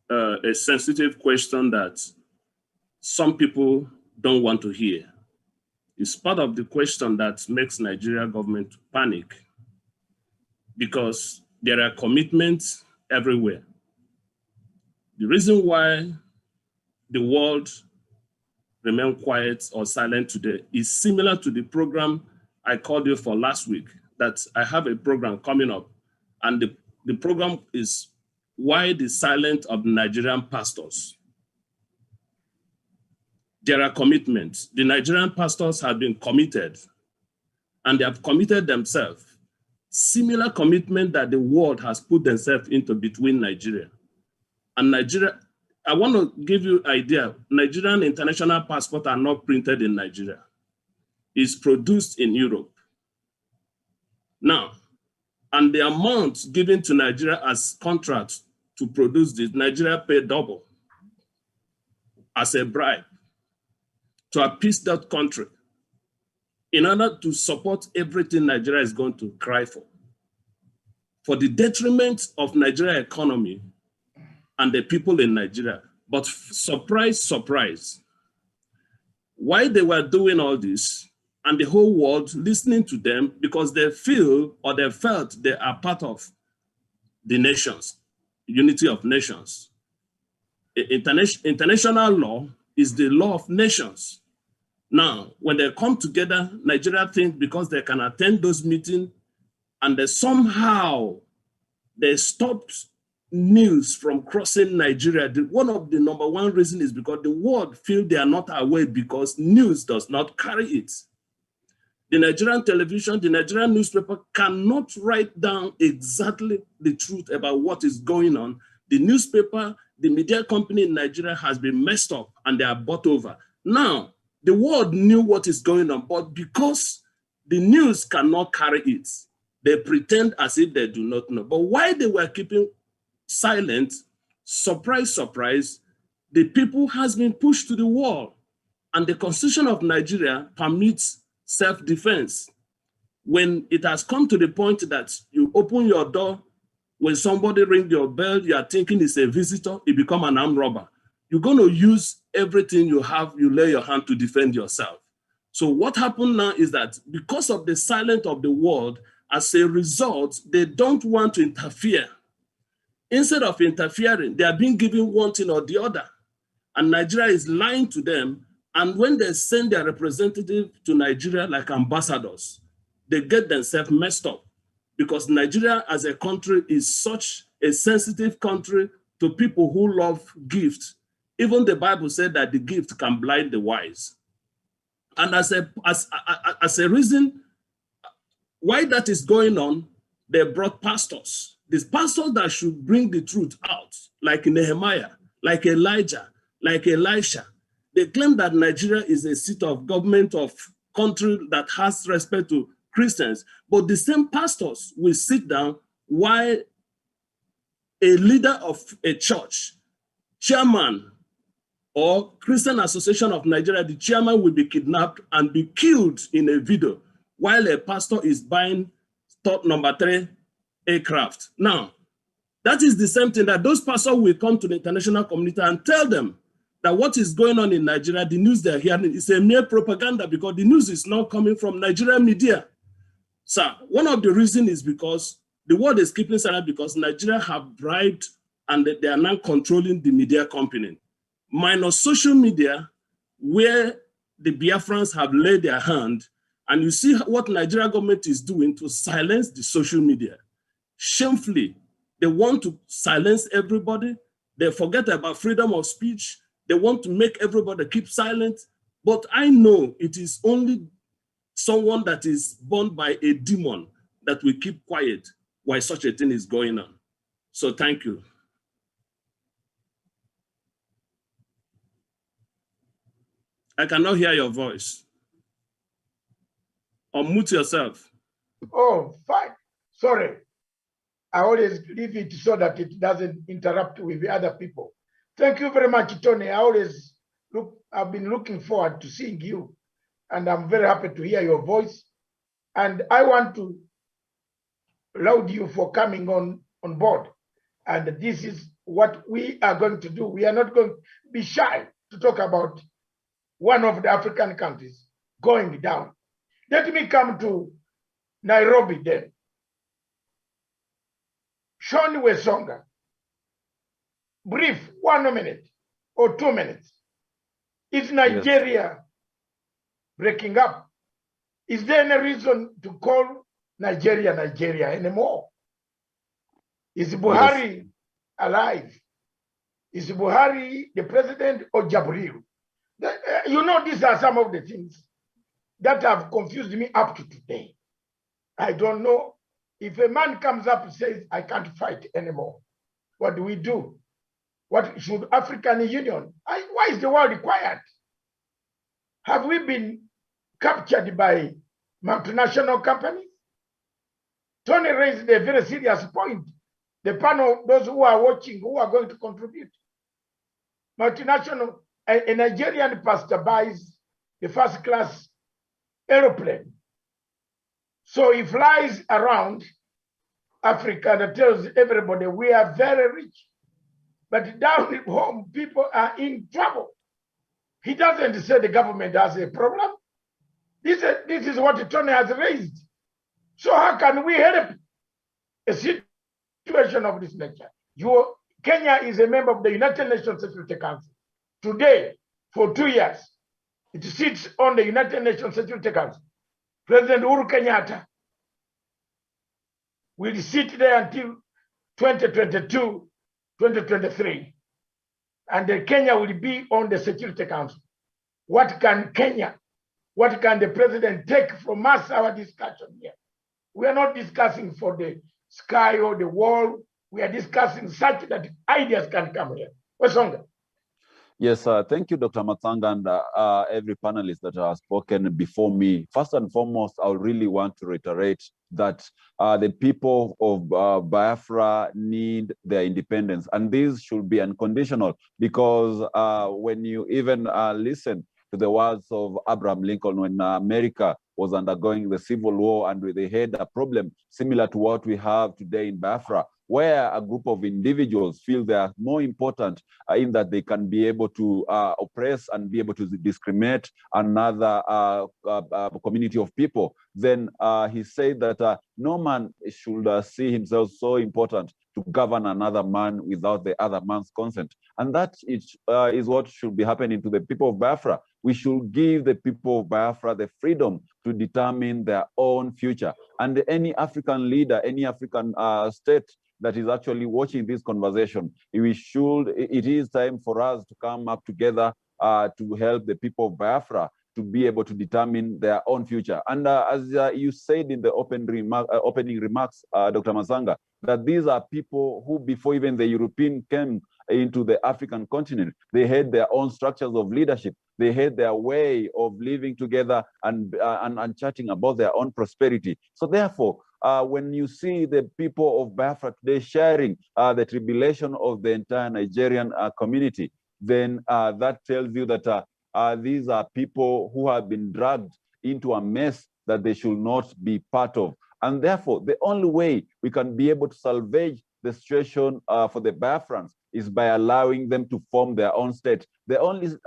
a sensitive question that some people don't want to hear. It's part of the question that makes Nigeria government panic, because there are commitments everywhere. The reason why the world remain quiet or silent today is similar to the program I called you for last week, that I have a program coming up, and the program is Why the Silence of Nigerian Pastors. There are commitments. The Nigerian pastors have been committed, and they have committed themselves. Similar commitment that the world has put themselves into between Nigeria. And Nigeria, I want to give you an idea. Nigerian international passports are not printed in Nigeria. is produced in Europe. Now, and the amount given to Nigeria as contract to produce this, Nigeria paid double as a bribe to appease that country in order to support everything Nigeria is going to cry for the detriment of Nigeria economy and the people in Nigeria. But surprise, surprise, while they were doing all this, and the whole world listening to them because they feel or they felt they are part of the nations, unity of nations. International law is the law of nations. Now, when they come together, Nigeria think because they can attend those meetings and they somehow they stopped news from crossing Nigeria. One of the number one reason is because the world feel they are not aware because news does not carry it. The Nigerian television, the Nigerian newspaper cannot write down exactly the truth about what is going on. The newspaper, the media company in Nigeria has been messed up and they are bought over. Now, the world knew what is going on, but because the news cannot carry it, they pretend as if they do not know. But while they were keeping silent, surprise, surprise, the people has been pushed to the wall. And the Constitution of Nigeria permits self-defense. When it has come to the point that you open your door, when somebody rings your bell, you are thinking it's a visitor, it becomes an armed robber. You're going to use everything you have, you lay your hand to defend yourself. So what happened now is that because of the silence of the world, as a result, they don't want to interfere. Instead of interfering, they are being given one thing or the other. And Nigeria is lying to them. And when they send their representative to Nigeria like ambassadors, they get themselves messed up because Nigeria as a country is such a sensitive country to people who love gifts. Even the Bible said that the gift can blind the wise. And as a reason why that is going on, they brought pastors. These pastors that should bring the truth out, like Nehemiah, like Elijah, like Elisha. They claim that Nigeria is a seat of government of country that has respect to Christians, but the same pastors will sit down while a leader of a church, chairman or Christian Association of Nigeria, the chairman will be kidnapped and be killed in a video while a pastor is buying top number 3 aircraft. Now, that is the same thing that those pastors will come to the international community and tell them that what is going on in Nigeria, the news they're hearing is a mere propaganda because the news is not coming from Nigerian media. So one of the reasons is because the world is keeping silent because Nigeria have bribed and they are now controlling the media company. Minus social media, where the Biafrans have laid their hand, and you see what Nigeria government is doing to silence the social media. Shamefully, they want to silence everybody. They forget about freedom of speech. They want to make everybody keep silent. But I know it is only someone that is born by a demon that will keep quiet while such a thing is going on. So thank you. I cannot hear your voice. Unmute yourself. Oh, fine. Sorry. I always leave it so that it doesn't interrupt with the other people. Thank you very much, Tony. I've been looking forward to seeing you, and I'm very happy to hear your voice. And I want to laud you for coming on board. And this is what we are going to do. We are not going to be shy to talk about one of the African countries going down. Let me come to Nairobi then. Sean Wesonga, brief, 1 minute or 2 minutes. Is Nigeria breaking up? Is there any reason to call Nigeria Nigeria anymore? Is Buhari alive? Is Buhari the president or Jabril? You know, these are some of the things that have confused me up to today. I don't know. If a man comes up and says, I can't fight anymore, what do we do? What should African Union? Why is the world quiet? Have we been captured by multinational companies? Tony raised a very serious point. The panel, those who are watching, who are going to contribute. Multinational, a Nigerian pastor buys the first class aeroplane. So he flies around Africa and tells everybody we are very rich. But down at home, people are in trouble. He doesn't say the government has a problem. This is what Tony has raised. So how can we help a situation of this nature? Kenya is a member of the United Nations Security Council. Today, for 2 years, it sits on the United Nations Security Council. President Uhuru Kenyatta will sit there until 2022, 2023. And Kenya will be on the Security Council. What can the president take from us, our discussion here? We are not discussing for the sky or the wall. We are discussing such that ideas can come here. Wesonga. Yes, thank you, Dr. Matsanga, and every panelist that has spoken before me. First and foremost, I really want to reiterate that the people of Biafra need their independence, and this should be unconditional, because when you even listen to the words of Abraham Lincoln when America was undergoing the Civil War, and they had a problem similar to what we have today in Biafra, where a group of individuals feel they are more important in that they can be able to oppress and be able to discriminate another community of people. Then he said that no man should see himself so important to govern another man without the other man's consent. And that is what should be happening to the people of Biafra. We should give the people of Biafra the freedom to determine their own future. And any African leader, any African state that is actually watching this conversation, it is time for us to come up together to help the people of Biafra to be able to determine their own future. And as you said in the opening remarks, Dr. Matsanga, that these are people who, before even the European came into the African continent, they had their own structures of leadership. They had their way of living together and chatting about their own prosperity. So therefore, when you see the people of Biafra today sharing the tribulation of the entire Nigerian community, then that tells you that these are people who have been dragged into a mess that they should not be part of. And therefore, the only way we can be able to salvage the situation for the Biafrans is by allowing them to form their own state. The only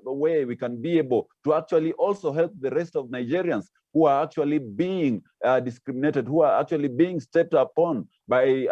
way we can be able to actually also help the rest of Nigerians who are actually being discriminated, who are actually being stepped upon by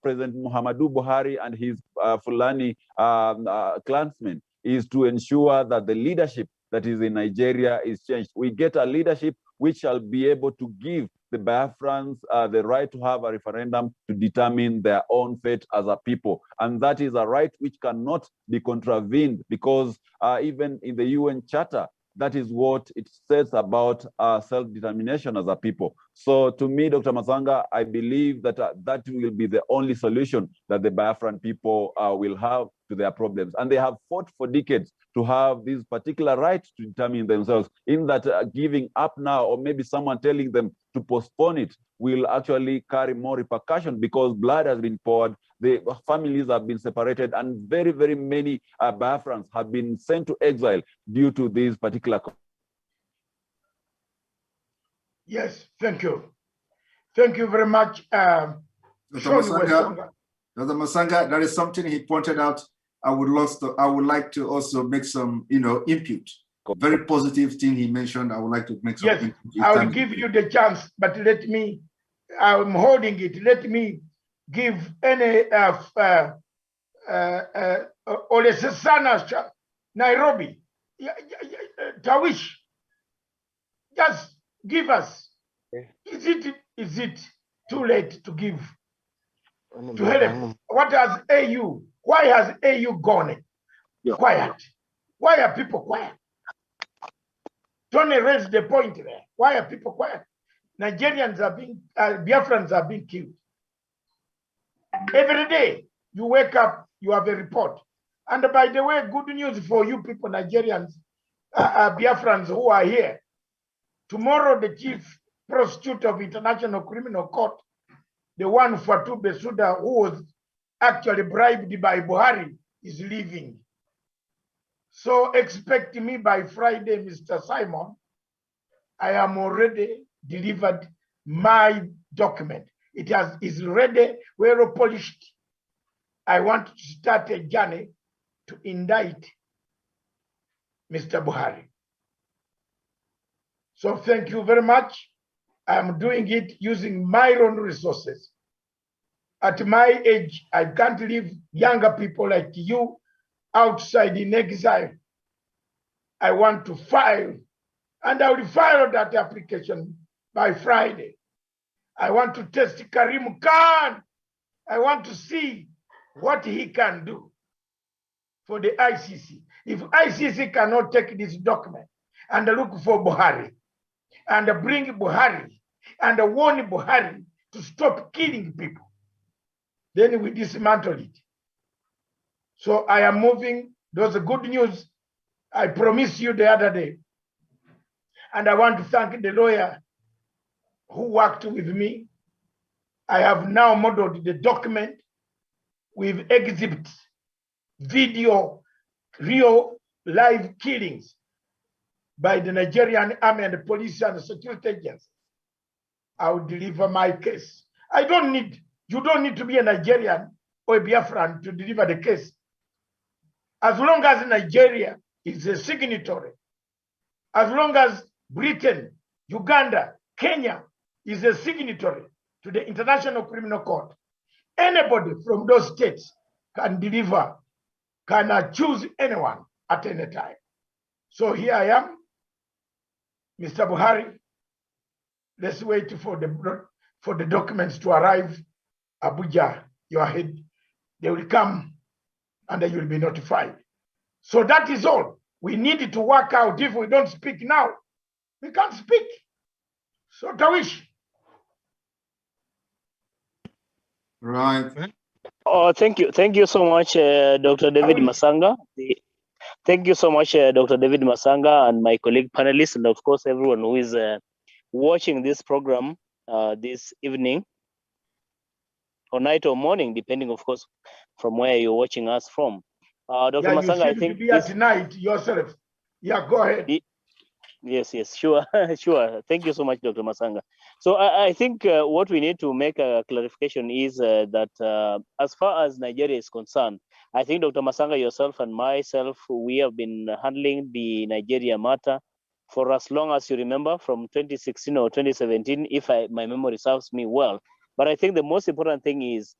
President Muhammadu Buhari and his Fulani clansmen, is to ensure that the leadership that is in Nigeria is changed. We get a leadership which shall be able to give the Biafrans the right to have a referendum to determine their own fate as a people. And that is a right which cannot be contravened, because even in the UN Charter, that is what it says about self-determination as a people. So to me, Dr. Matsanga, I believe that that will be the only solution that the Biafran people will have to their problems. And they have fought for decades to have these particular rights to determine themselves, in that giving up now, or maybe someone telling them to postpone it, will actually carry more repercussions, because blood has been poured, the families have been separated, and very, very many Biafrans have been sent to exile due to these particular. Yes, thank you. Thank you very much. Dr. Matsanga, there is something he pointed out. I would like to also make some, input. Very positive thing he mentioned. I would like to make some input. I will give you the chance, but I'm holding it. Let me give any Olesesana Nairobi, Tawish, just give us. Is it too late to give? To help? What has AU? Why has AU gone quiet? Why are people quiet? Tony raised the point there. Why are people quiet? Nigerians are being, Biafrans are being killed. Every day you wake up, you have a report. And by the way, good news for you people, Nigerians, Biafrans who are here. Tomorrow, the chief prosecutor of International Criminal Court, the one Fatou Bensouda, who was actually bribed by Buhari, is leaving. So expect me by Friday, Mr. Simon. I am already delivered my document. It is ready, well polished. I want to start a journey to indict Mr. Buhari. So thank you very much. I am doing it using my own resources. At my age, I can't leave younger people like you outside in exile. I want to file, and I will file that application by Friday. I want to test Karim Khan. I want to see what he can do for the ICC. If ICC cannot take this document and look for Buhari and bring Buhari and warn Buhari to stop killing people, then we dismantle it. So I am moving. Those are good news I promised you the other day. And I want to thank the lawyer who worked with me. I have now modeled the document with exhibits, video, real live killings by the Nigerian army and the police and the security agents. I will deliver my case. You don't need to be a Nigerian or a Biafran to deliver the case. As long as Nigeria is a signatory, as long as Britain, Uganda, Kenya is a signatory to the International Criminal Court, anybody from those states can deliver, can choose anyone at any time. So here I am, Mr. Buhari. Let's wait for the documents to arrive. Abuja, your head, they will come and you will be notified. So that is all. We need to work out. If we don't speak now, we can't speak. So Tawish. Right. Oh, thank you so much, Dr. David Masanga. Thank you so much, Dr. David Masanga, and my colleague panelists, and of course everyone who is watching this program this evening, or night or morning, depending, of course, from where you're watching us from. Dr. Masanga, I think be at night yourself. Yeah, go ahead. Yes, sure, sure. Thank you so much, Dr. Masanga. So I think what we need to make a clarification is that as far as Nigeria is concerned, I think Dr. Masanga, yourself and myself, we have been handling the Nigeria matter for as long as you remember, from 2016 or 2017, if my memory serves me well. But I think the most important thing is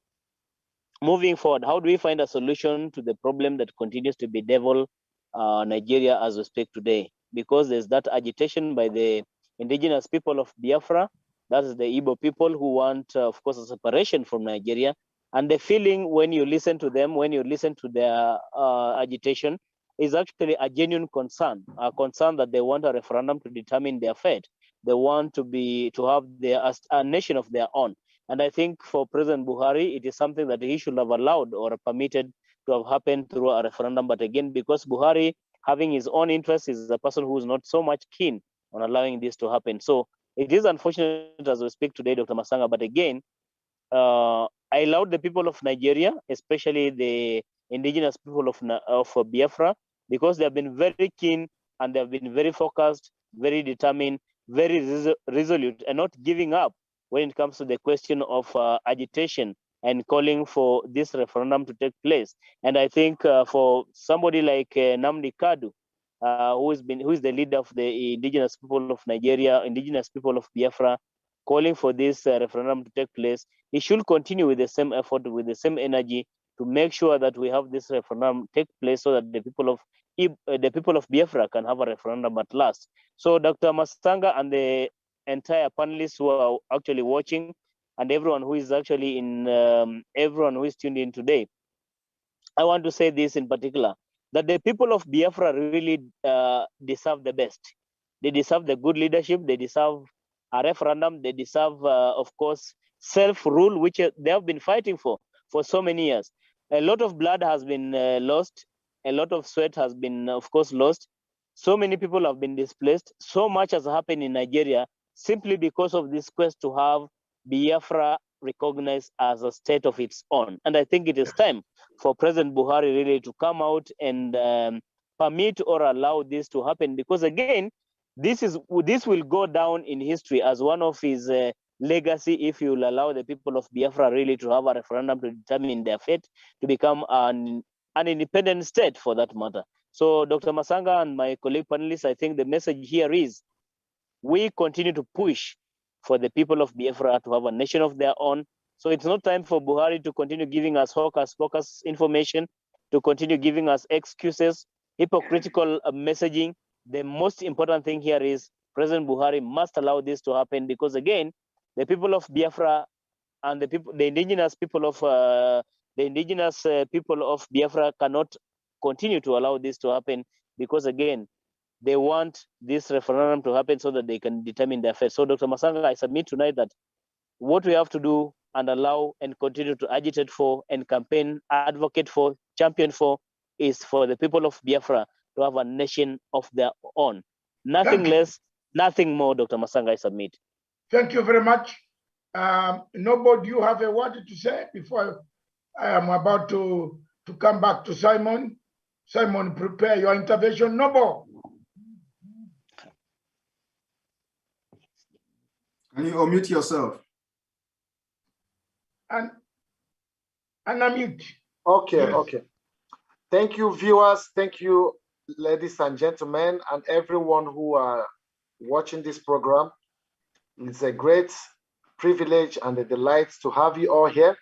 moving forward, how do we find a solution to the problem that continues to bedevil Nigeria as we speak today? Because there's that agitation by the indigenous people of Biafra, that is the Igbo people who want, of course, a separation from Nigeria. And the feeling when you listen to them, when you listen to their agitation, is actually a genuine concern, a concern that they want a referendum to determine their fate. They want to have a nation of their own. And I think for President Buhari, it is something that he should have allowed or permitted to have happened through a referendum. But again, because Buhari, having his own interests, is a person who is not so much keen on allowing this to happen. So it is unfortunate as we speak today, Dr. Masanga, but again, I allowed the people of Nigeria, especially the indigenous people of Biafra, because they have been very keen and they have been very focused, very determined, very resolute, and not giving up when it comes to the question of agitation and calling for this referendum to take place. And I think for somebody like Nnamdi Kanu, who is the leader of the indigenous people of Nigeria, indigenous people of Biafra, calling for this referendum to take place, he should continue with the same effort, with the same energy, to make sure that we have this referendum take place, so that the people of Biafra can have a referendum at last. So Dr. Masanga and the entire panelists who are actually watching, and everyone who is actually everyone who is tuned in today, I want to say this in particular, that the people of Biafra really deserve the best. They deserve the good leadership. They deserve a referendum. They deserve, of course, self-rule, which they have been fighting for so many years. A lot of blood has been lost. A lot of sweat has been, of course, lost. So many people have been displaced. So much has happened in Nigeria simply because of this quest to have Biafra recognized as a state of its own. And I think it is time for President Buhari really to come out and permit or allow this to happen, because again, this will go down in history as one of his legacy if you will allow the people of Biafra really to have a referendum to determine their fate, to become an independent state for that matter. So Dr. Masanga and my colleague panelists, I think the message here is we continue to push for the people of Biafra to have a nation of their own. So it's not time for Buhari to continue giving us hocus pocus information, to continue giving us excuses, hypocritical messaging. The most important thing here is President Buhari must allow this to happen, because again, the people of Biafra and the indigenous people of Biafra cannot continue to allow this to happen, because again, they want this referendum to happen so that they can determine their fate. So Dr. Masanga, I submit tonight that what we have to do and allow and continue to agitate for and campaign, advocate for, champion for, is for the people of Biafra to have a nation of their own. Nothing less, nothing more, Dr. Masanga, I submit. Thank you very much. Nobody, you have a word to say before I am about to come back to Simon? Simon, prepare your intervention. Nobo. Can you unmute yourself? And unmute. Okay, Yes. okay. Thank you, viewers. Thank you, ladies and gentlemen, and everyone who are watching this program. It's a great privilege and a delight to have you all here.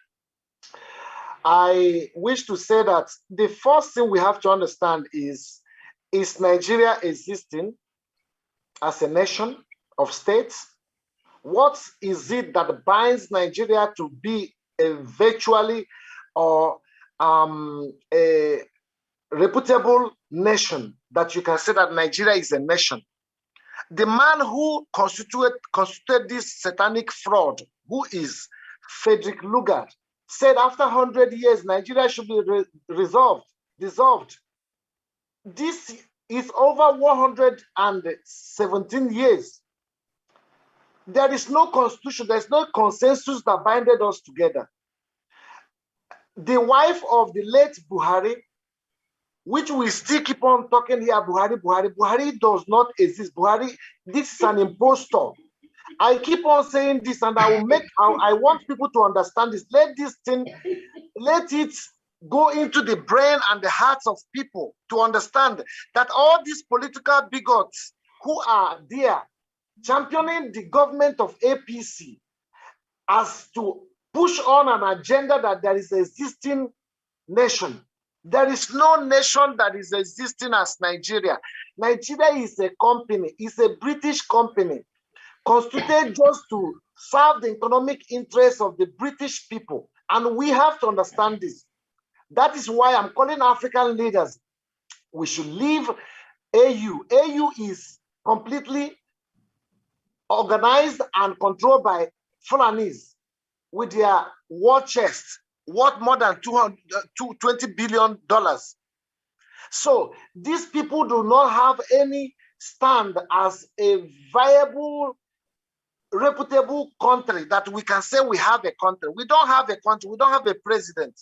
I wish to say that the first thing we have to understand is Nigeria existing as a nation of states? What is it that binds Nigeria to be a virtually or a reputable nation, that you can say that Nigeria is a nation? The man who constituted this satanic fraud, who is Frederick Lugard, said after 100 years, Nigeria should be dissolved. This is over 117 years. There is no constitution, there's no consensus that binded us together. The wife of the late Buhari, which we still keep on talking here, Buhari does not exist. Buhari, this is an impostor. I keep on saying this, and I want people to understand this. Let it go into the brain and the hearts of people to understand that all these political bigots who are there championing the government of APC as to push on an agenda that there is an existing nation. There is no nation that is existing as Nigeria. Nigeria is a company, it's a British company, constituted just to serve the economic interests of the British people. And we have to understand this. That is why I'm calling African leaders, we should leave AU. AU is completely organized and controlled by Fulanis with their war chest worth more than $20 billion. So these people do not have any stand as a viable, reputable country that we can say we have a country. We don't have a country. We don't have a president.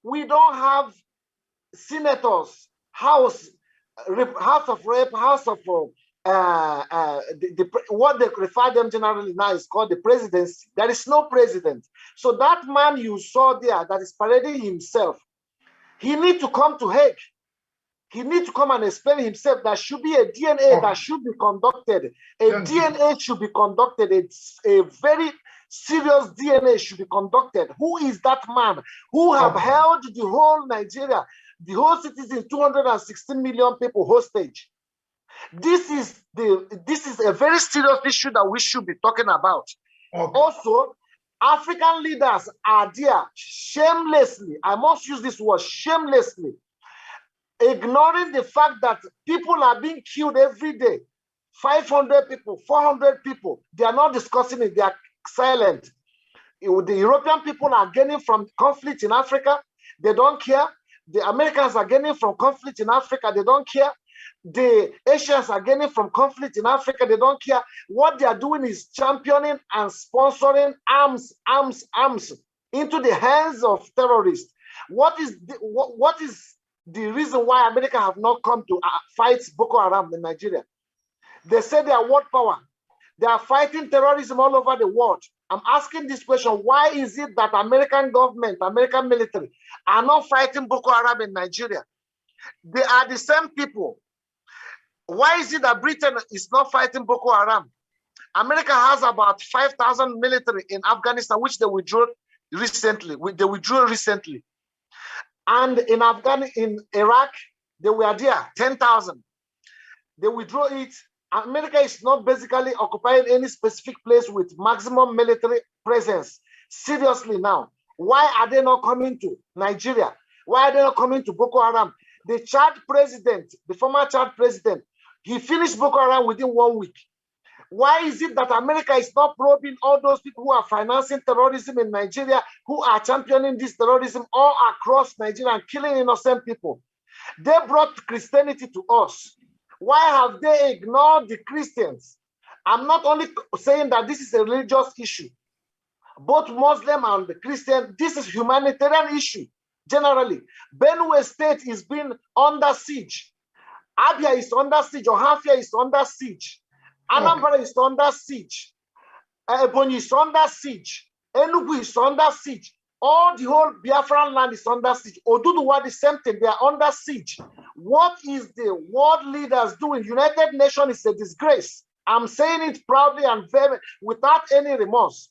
We don't have senators, House of Rep, House of what they refer them generally now is called the presidency. There is no president. So that man you saw there that is parading himself, he needs to come to Hague. He needs to come and explain himself. There should be a DNA that should be conducted. DNA should be conducted. It's a very serious DNA should be conducted. Who is that man who have held the whole Nigeria, the whole citizens, 216 million people hostage? This is a very serious issue that we should be talking about. Also, African leaders are there shamelessly, I must use this word, shamelessly, ignoring the fact that people are being killed every day. 500 people, 400 people, they are not discussing it, they are silent. The European people are gaining from conflict in Africa, they don't care. The Americans are gaining from conflict in Africa, they don't care. the Asians are gaining from conflict in Africa. They don't care. What they are doing is championing and sponsoring arms into the hands of terrorists. What is the reason why America have not come to fight Boko Haram in Nigeria? They say they are world power. They are fighting terrorism all over the world. I'm asking this question: why is it that American government, American military are not fighting Boko Haram in Nigeria? They are the same people. Why is it that Britain is not fighting Boko Haram? America has about 5,000 military in Afghanistan, which they withdrew recently. And in Iraq, they were there, 10,000. They withdrew it. America is not basically occupying any specific place with maximum military presence. Seriously now, why are they not coming to Nigeria? Why are they not coming to Boko Haram? The Chad president, the former Chad president, he finished Boko Haram within 1 week. Why is it that America is not probing all those people who are financing terrorism in Nigeria, who are championing this terrorism all across Nigeria and killing innocent people? They brought Christianity to us. Why have they ignored the Christians? I'm not only saying that this is a religious issue. Both Muslim and the Christian, this is humanitarian issue. Generally, Benue State is being under siege. Abia is under siege, Ohafia is under siege, Anambra is under siege, Ebonyi is under siege, Enugu is under siege, all the whole Biafran land is under siege. Oduduwa, the same thing, they are under siege. What is the world leaders doing? United Nations is a disgrace. I'm saying it proudly and very without any remorse.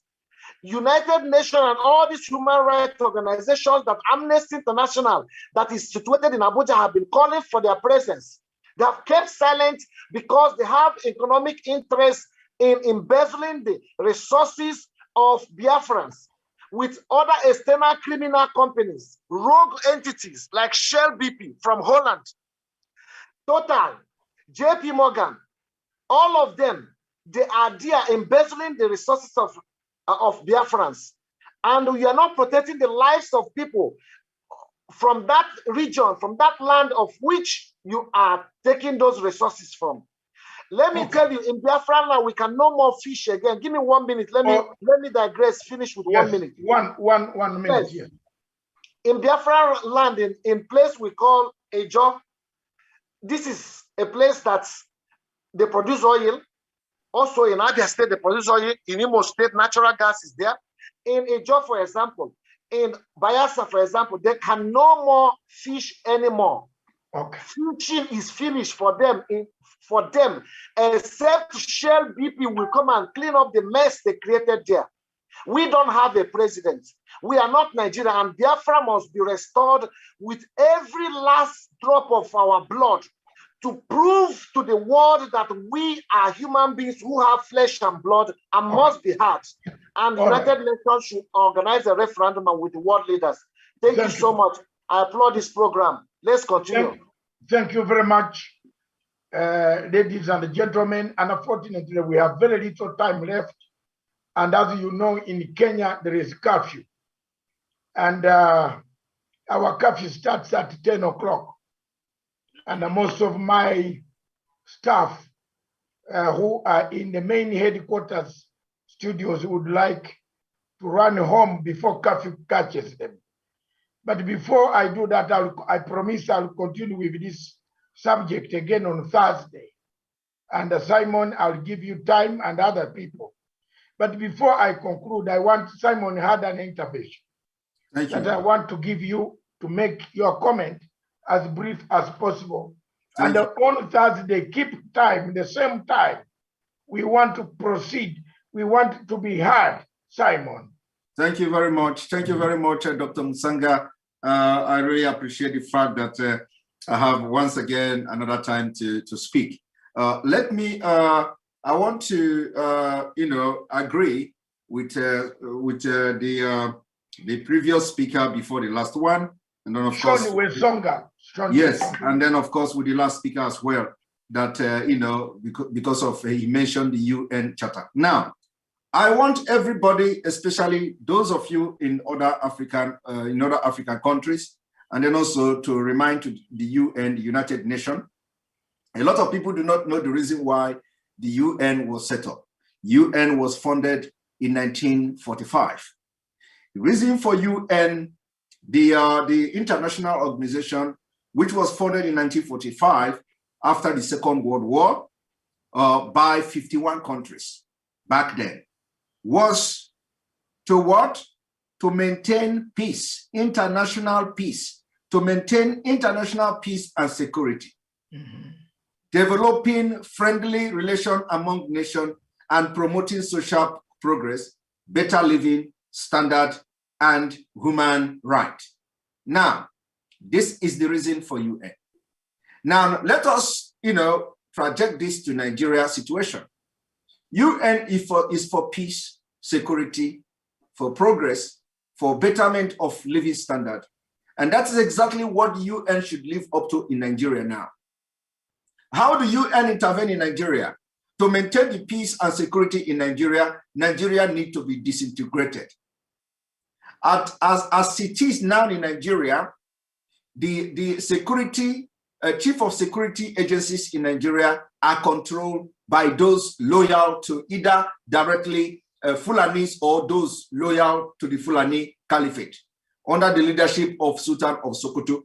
United Nations and all these human rights organizations, that Amnesty International that is situated in Abuja, have been calling for their presence. They have kept silent because they have economic interest in embezzling the resources of Biafrans with other external criminal companies, rogue entities like Shell BP from Holland, Total, JP Morgan, all of them, they are there embezzling the resources of Biafrans. And we are not protecting the lives of people from that region, from that land of which you are taking those resources from. Let me tell you, in Biafran land, we can no more fish again. Give me 1 minute. Let me digress, finish with 1 minute. One minute here. In Biafran land, in place we call Ejo, this is a place that they produce oil. Also in Abia State, they produce oil. In Imo State, natural gas is there. In Ejo, for example, in Bayelsa, for example, they can no more fish anymore. Okay. Fishing is finished for them, except Shell BP will come and clean up the mess they created there. We don't have a president. We are not Nigeria, and Biafra must be restored with every last drop of our blood to prove to the world that we are human beings who have flesh and blood and must be heard. And the United Nations should organize a referendum with the world leaders. Thank you so much. I applaud this program. Let's continue. Thank you very much, ladies and gentlemen. And unfortunately, we have very little time left. And as you know, in Kenya, there is curfew. And our curfew starts at 10 o'clock. And most of my staff who are in the main headquarters studios would like to run home before curfew catches them. But before I do that, I promise I'll continue with this subject again on Thursday. And Simon, I'll give you time and other people. But before I conclude, Simon had an intervention that I want to give you to make your comment as brief as possible. And on Thursday, keep time, the same time. We want to proceed. We want to be heard, Simon. Thank you very much. Thank you very much, Dr. Mutsanga. I really appreciate the fact that I have once again another time to speak. I want to, agree with the previous speaker before the last one, and then of course, yes, and then of course with the last speaker as well. That because of he mentioned the UN Charter. Now, I want everybody, especially those of you in other African countries, and then also to remind to the UN, the United Nations, A lot of people do not know the reason why the UN was set up. UN was founded in 1945. The reason for UN, the international organization, which was founded in 1945 after the Second World War by 51 countries back then, was to what? To maintain peace, international peace, to maintain international peace and security. Developing friendly relations among nations and promoting social progress, better living standard, and human rights. Now, this is the reason for UN. Now, let us, project this to Nigeria situation. UN is for peace, security, for progress, for betterment of living standard. And that is exactly what UN should live up to in Nigeria now. How do UN intervene in Nigeria? To maintain the peace and security in Nigeria, Nigeria needs to be disintegrated. As it is now in Nigeria, the security, chief of security agencies in Nigeria are controlled by those loyal to either directly Fulanis or those loyal to the Fulani Caliphate under the leadership of Sultan of Sokoto.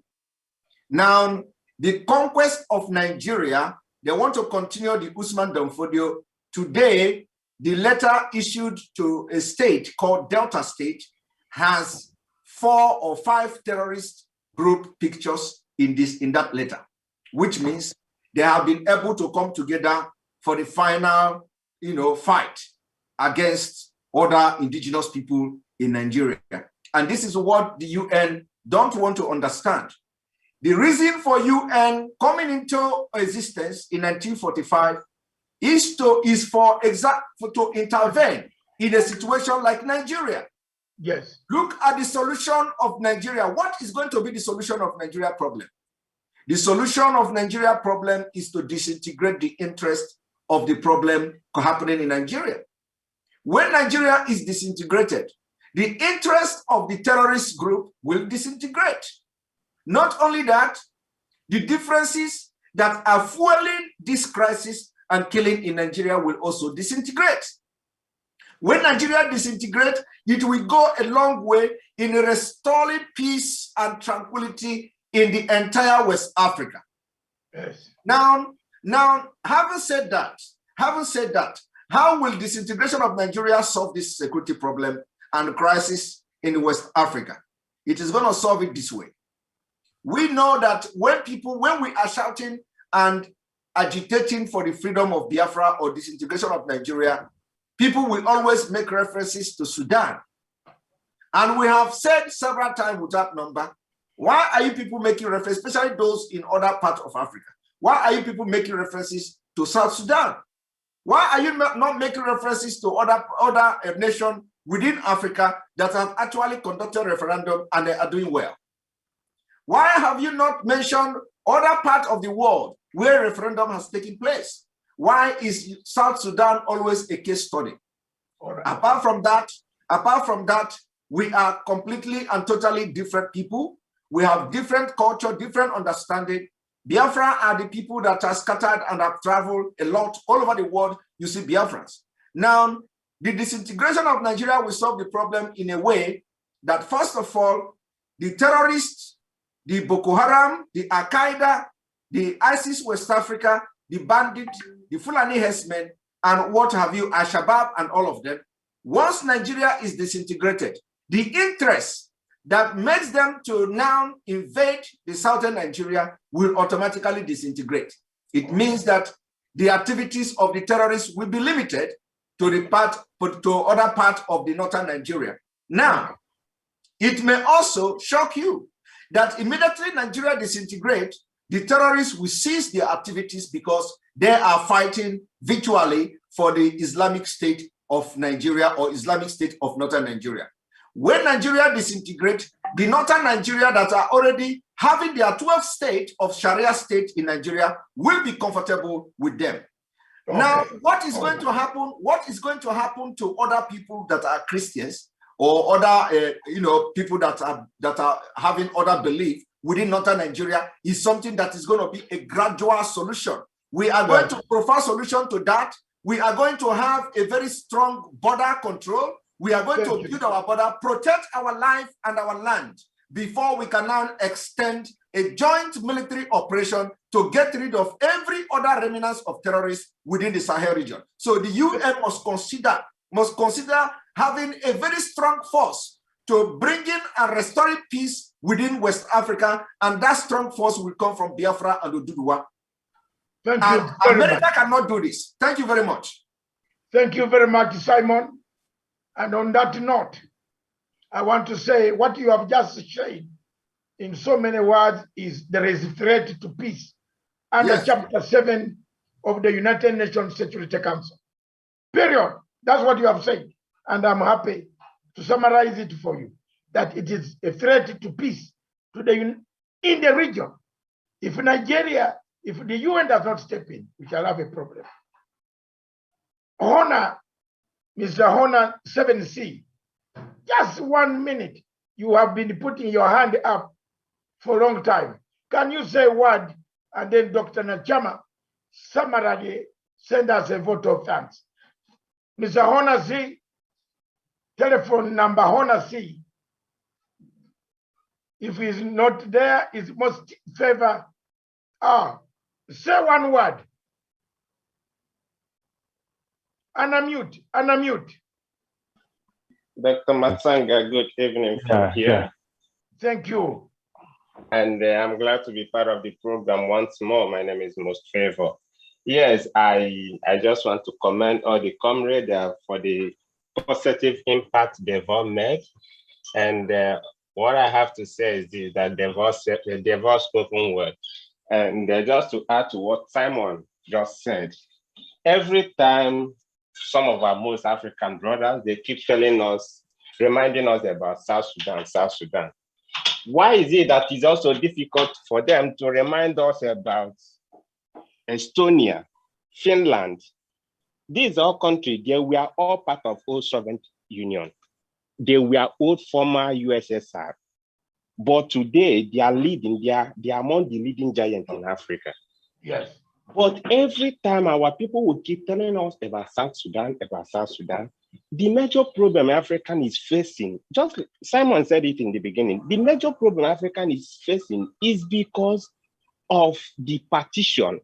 Now, the conquest of Nigeria, they want to continue the Usman Dan Fodio. Today, the letter issued to a state called Delta State has 4 or 5 terrorist group pictures in that letter, which means they have been able to come together for the final, fight against other indigenous people in Nigeria. And this is what the UN don't want to understand. The reason for UN coming into existence in 1945 is to intervene in a situation like Nigeria. Yes. Look at the solution of Nigeria. What is going to be the solution of Nigeria problem? The solution of Nigeria problem is to disintegrate the interest of the problem happening in Nigeria. When Nigeria is disintegrated, the interest of the terrorist group will disintegrate. Not only that, the differences that are fueling this crisis and killing in Nigeria will also disintegrate. When Nigeria disintegrates, it will go a long way in restoring peace and tranquility in the entire West Africa. Yes. Now, having said that, how will disintegration of Nigeria solve this security problem and crisis in West Africa? It is going to solve it this way. We know that when we are shouting and agitating for the freedom of Biafra or disintegration of Nigeria, people will always make references to Sudan. And we have said several times without number, why are you people making references, especially those in other parts of Africa? Why are you people making references to South Sudan? Why are you not making references to other nations within Africa that have actually conducted referendum and they are doing well? Why have you not mentioned other parts of the world where referendum has taken place? Why is South Sudan always a case study? Right. Apart from that, we are completely and totally different people. We have different culture, different understanding. Biafra are the people that are scattered and have traveled a lot all over the world. You see Biafrans. Now, the disintegration of Nigeria will solve the problem in a way that, first of all, the terrorists, the Boko Haram, the Al-Qaeda, the ISIS West Africa, the bandit, the Fulani herdsmen, and what have you, Al-Shabaab and all of them, once Nigeria is disintegrated, the interest that makes them to now invade the southern Nigeria will automatically disintegrate. It means that the activities of the terrorists will be limited to other part of the northern Nigeria. Now, it may also shock you that immediately Nigeria disintegrates, the terrorists will cease their activities because they are fighting virtually for the Islamic State of Nigeria or Islamic State of northern Nigeria. When Nigeria disintegrates, the northern Nigeria that are already having their 12th state of Sharia state in Nigeria will be comfortable with them. Okay. Now, what is going to happen? What is going to happen to other people that are Christians or other, people that are having other belief within northern Nigeria is something that is going to be a gradual solution. We are going to provide solution to that. We are going to have a very strong border control. We are going to build our border, protect our life and our land before we can now extend a joint military operation to get rid of every other remnants of terrorists within the Sahel region. So the UN must consider having a very strong force to bring in and restore peace within West Africa, and that strong force will come from Biafra and Oduduwa. Thank you And very America much. cannot do this. Thank you very much. Thank you very much, Simon. And on that note, I want to say what you have just said in so many words is there is a threat to peace under Yes. Chapter 7 of the United Nations Security Council. Period. That's what you have said. And I'm happy to summarize it for you, that it is a threat to peace in the region. If Nigeria, if the UN does not step in, we shall have a problem. Honor, Mr. Honor 7C, just 1 minute. You have been putting your hand up for a long time. Can you say a word? And then Dr. Nachama summarily send us a vote of thanks. Mr. Honor C, telephone number Honor C. If he's not there, is most favor. Say one word. Unmute. Dr. Matsanga, good evening from here. Thank you. And I'm glad to be part of the program once more. My name is Most Favor. Yes, I just want to commend all the comrades for the positive impact they've all made. And what I have to say is this, that they've all spoken word. And just to add to what Simon just said, every time some of our most African brothers, they keep telling us, reminding us about South Sudan. Why is it that it's also difficult for them to remind us about Estonia, Finland? These are countries, they were all part of old Soviet Union. They were old former USSR. But today, they are leading, they are among the leading giants in Africa. Yes. But every time our people will keep telling us about South Sudan, the major problem African is facing, just like Simon said it in the beginning, the major problem African is facing is because of the partition.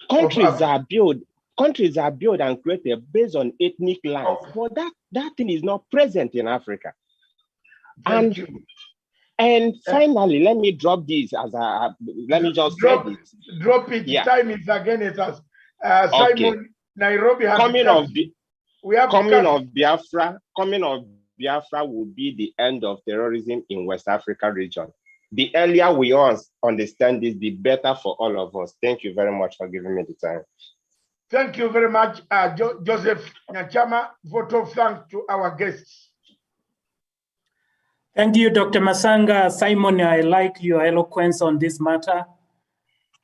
Countries are built and created based on ethnic lines, but that thing is not present in Africa. Thank you. And finally, let me drop this let me just drop it. Drop it. Yeah. Time is against us. Simon, okay. Nairobi has coming of Biafra will be the end of terrorism in West Africa region. The earlier we all understand this, the better for all of us. Thank you very much for giving me the time. Thank you very much, Joseph Nachama. Vote of thanks to our guests. Thank you, Dr. Masanga. Simon, I like your eloquence on this matter.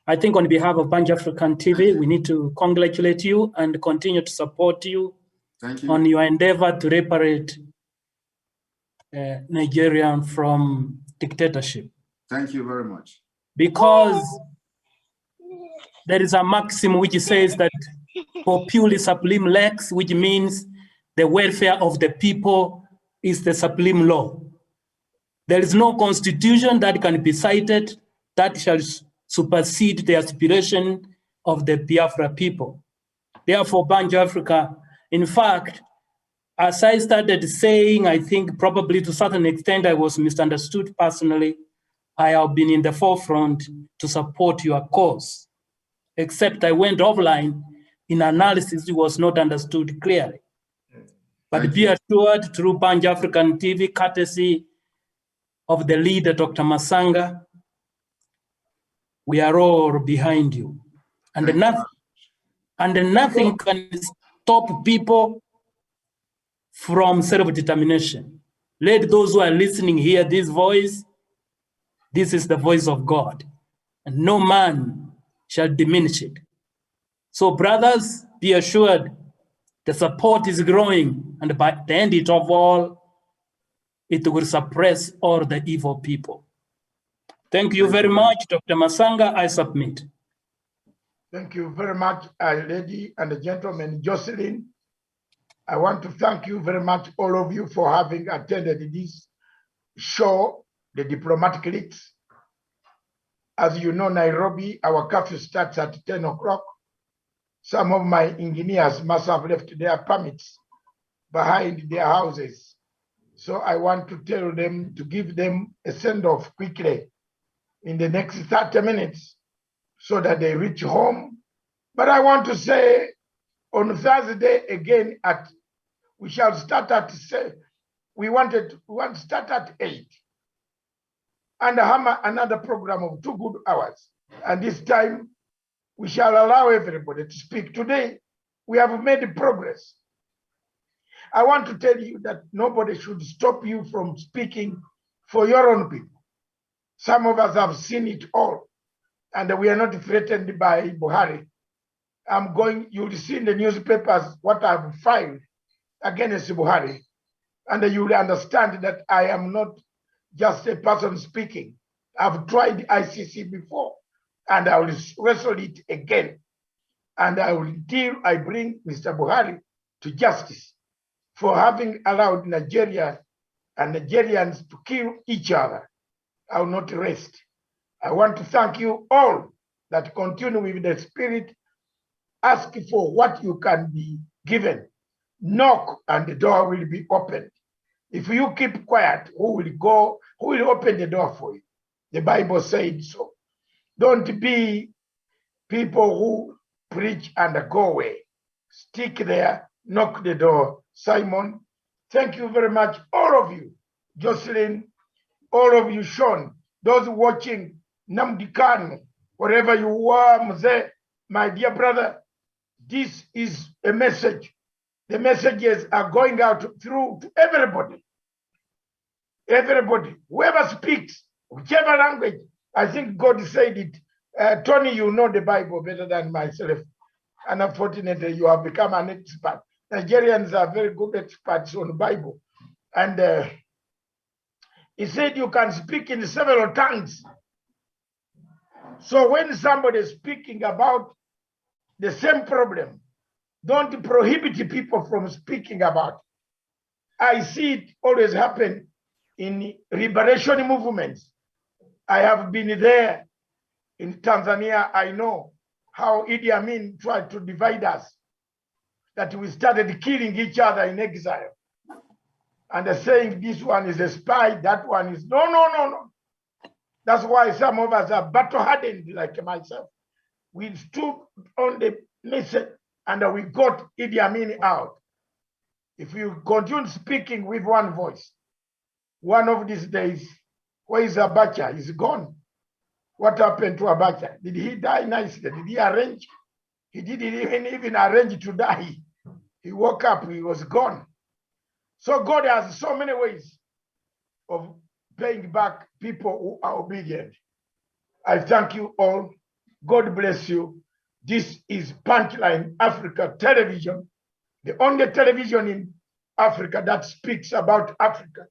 I think on behalf of Banja African TV, we need to congratulate you and continue to support you, on your endeavor to liberate Nigeria from dictatorship. Thank you very much. Because there is a maxim which says that populi sublime lex, which means the welfare of the people is the sublime law. There is no constitution that can be cited that shall supersede the aspiration of the Biafra people. Therefore, Banja Africa, in fact, as I started saying, I think probably to a certain extent I was misunderstood personally. I have been in the forefront to support your cause, except I went offline in analysis it was not understood clearly. But be assured, through Banja African TV, courtesy of the leader, Dr. Masanga, we are all behind you. And nothing can stop people from self-determination. Let those who are listening hear this voice. This is the voice of God, and no man shall diminish it. So brothers, be assured the support is growing, and by the end of all, it will suppress all the evil people. Thank you very much, Dr. Masanga. I submit. Thank you very much, lady and gentlemen. Jocelyn, I want to thank you very much, all of you, for having attended this show, The Diplomatic Leaks. As you know, Nairobi, our curfew starts at 10 o'clock. Some of my engineers must have left their permits behind their houses. So I want to tell them to give them a send-off quickly in the next 30 minutes so that they reach home. But I want to say on Thursday again we shall start at we want to start at 8 and have another program of 2 good hours. And this time we shall allow everybody to speak. Today we have made progress. I want to tell you that nobody should stop you from speaking for your own people. Some of us have seen it all, and we are not threatened by Buhari. You'll see in the newspapers what I've filed against Buhari, and you will understand that I am not just a person speaking. I've tried ICC before, and I will wrestle it again. And I will until I bring Mr. Buhari to justice for having allowed Nigeria and Nigerians to kill each other. I will not rest. I want to thank you all that continue with the spirit. Ask for what you can be given. Knock and the door will be opened. If you keep quiet, who will open the door for you? The Bible said so. Don't be people who preach and go away. Stick there, knock the door. Simon, thank you very much, all of you. Jocelyn, all of you, Sean, those watching, Namdi Khan, wherever you are, Mzee, my dear brother, this is a message. The messages are going out through to everybody. Everybody, whoever speaks, whichever language. I think God said it. Tony, you know the Bible better than myself. And unfortunately, you have become an expert. Nigerians are very good experts on the Bible. And he said you can speak in several tongues. So when somebody is speaking about the same problem, don't prohibit people from speaking about it. I see it always happen in liberation movements. I have been there in Tanzania. I know how Idi Amin tried to divide us, that we started killing each other in exile. And saying this one is a spy, that one is, no. That's why some of us are battle-hardened like myself. We stood on the mission and we got Idi Amin out. If you continue speaking with one voice, one of these days, where is Abacha? He's gone. What happened to Abacha? Did he die nicely? Did he arrange? He didn't even arrange to die. He woke up, he was gone. So God has so many ways of paying back people who are obedient. I thank you all. God bless you. This is Punchline Africa Television, the only television in Africa that speaks about Africa,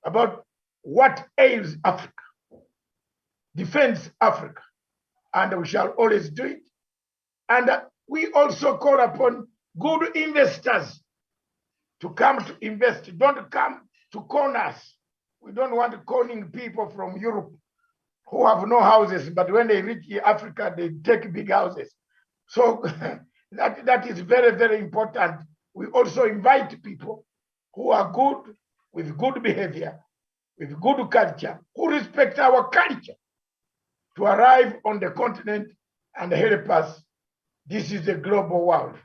about what ails Africa, defends Africa, and we shall always do it. And we also call upon good investors to come to invest. Don't come to con us. We don't want conning people from Europe who have no houses, but when they reach Africa, they take big houses. So that is very, very important. We also invite people who are good, with good behavior, with good culture, who respect our culture, to arrive on the continent and help us. This is a global world.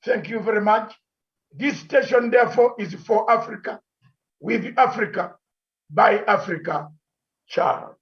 Thank you very much. This station, therefore, is for Africa, with Africa, by Africa. Ciao.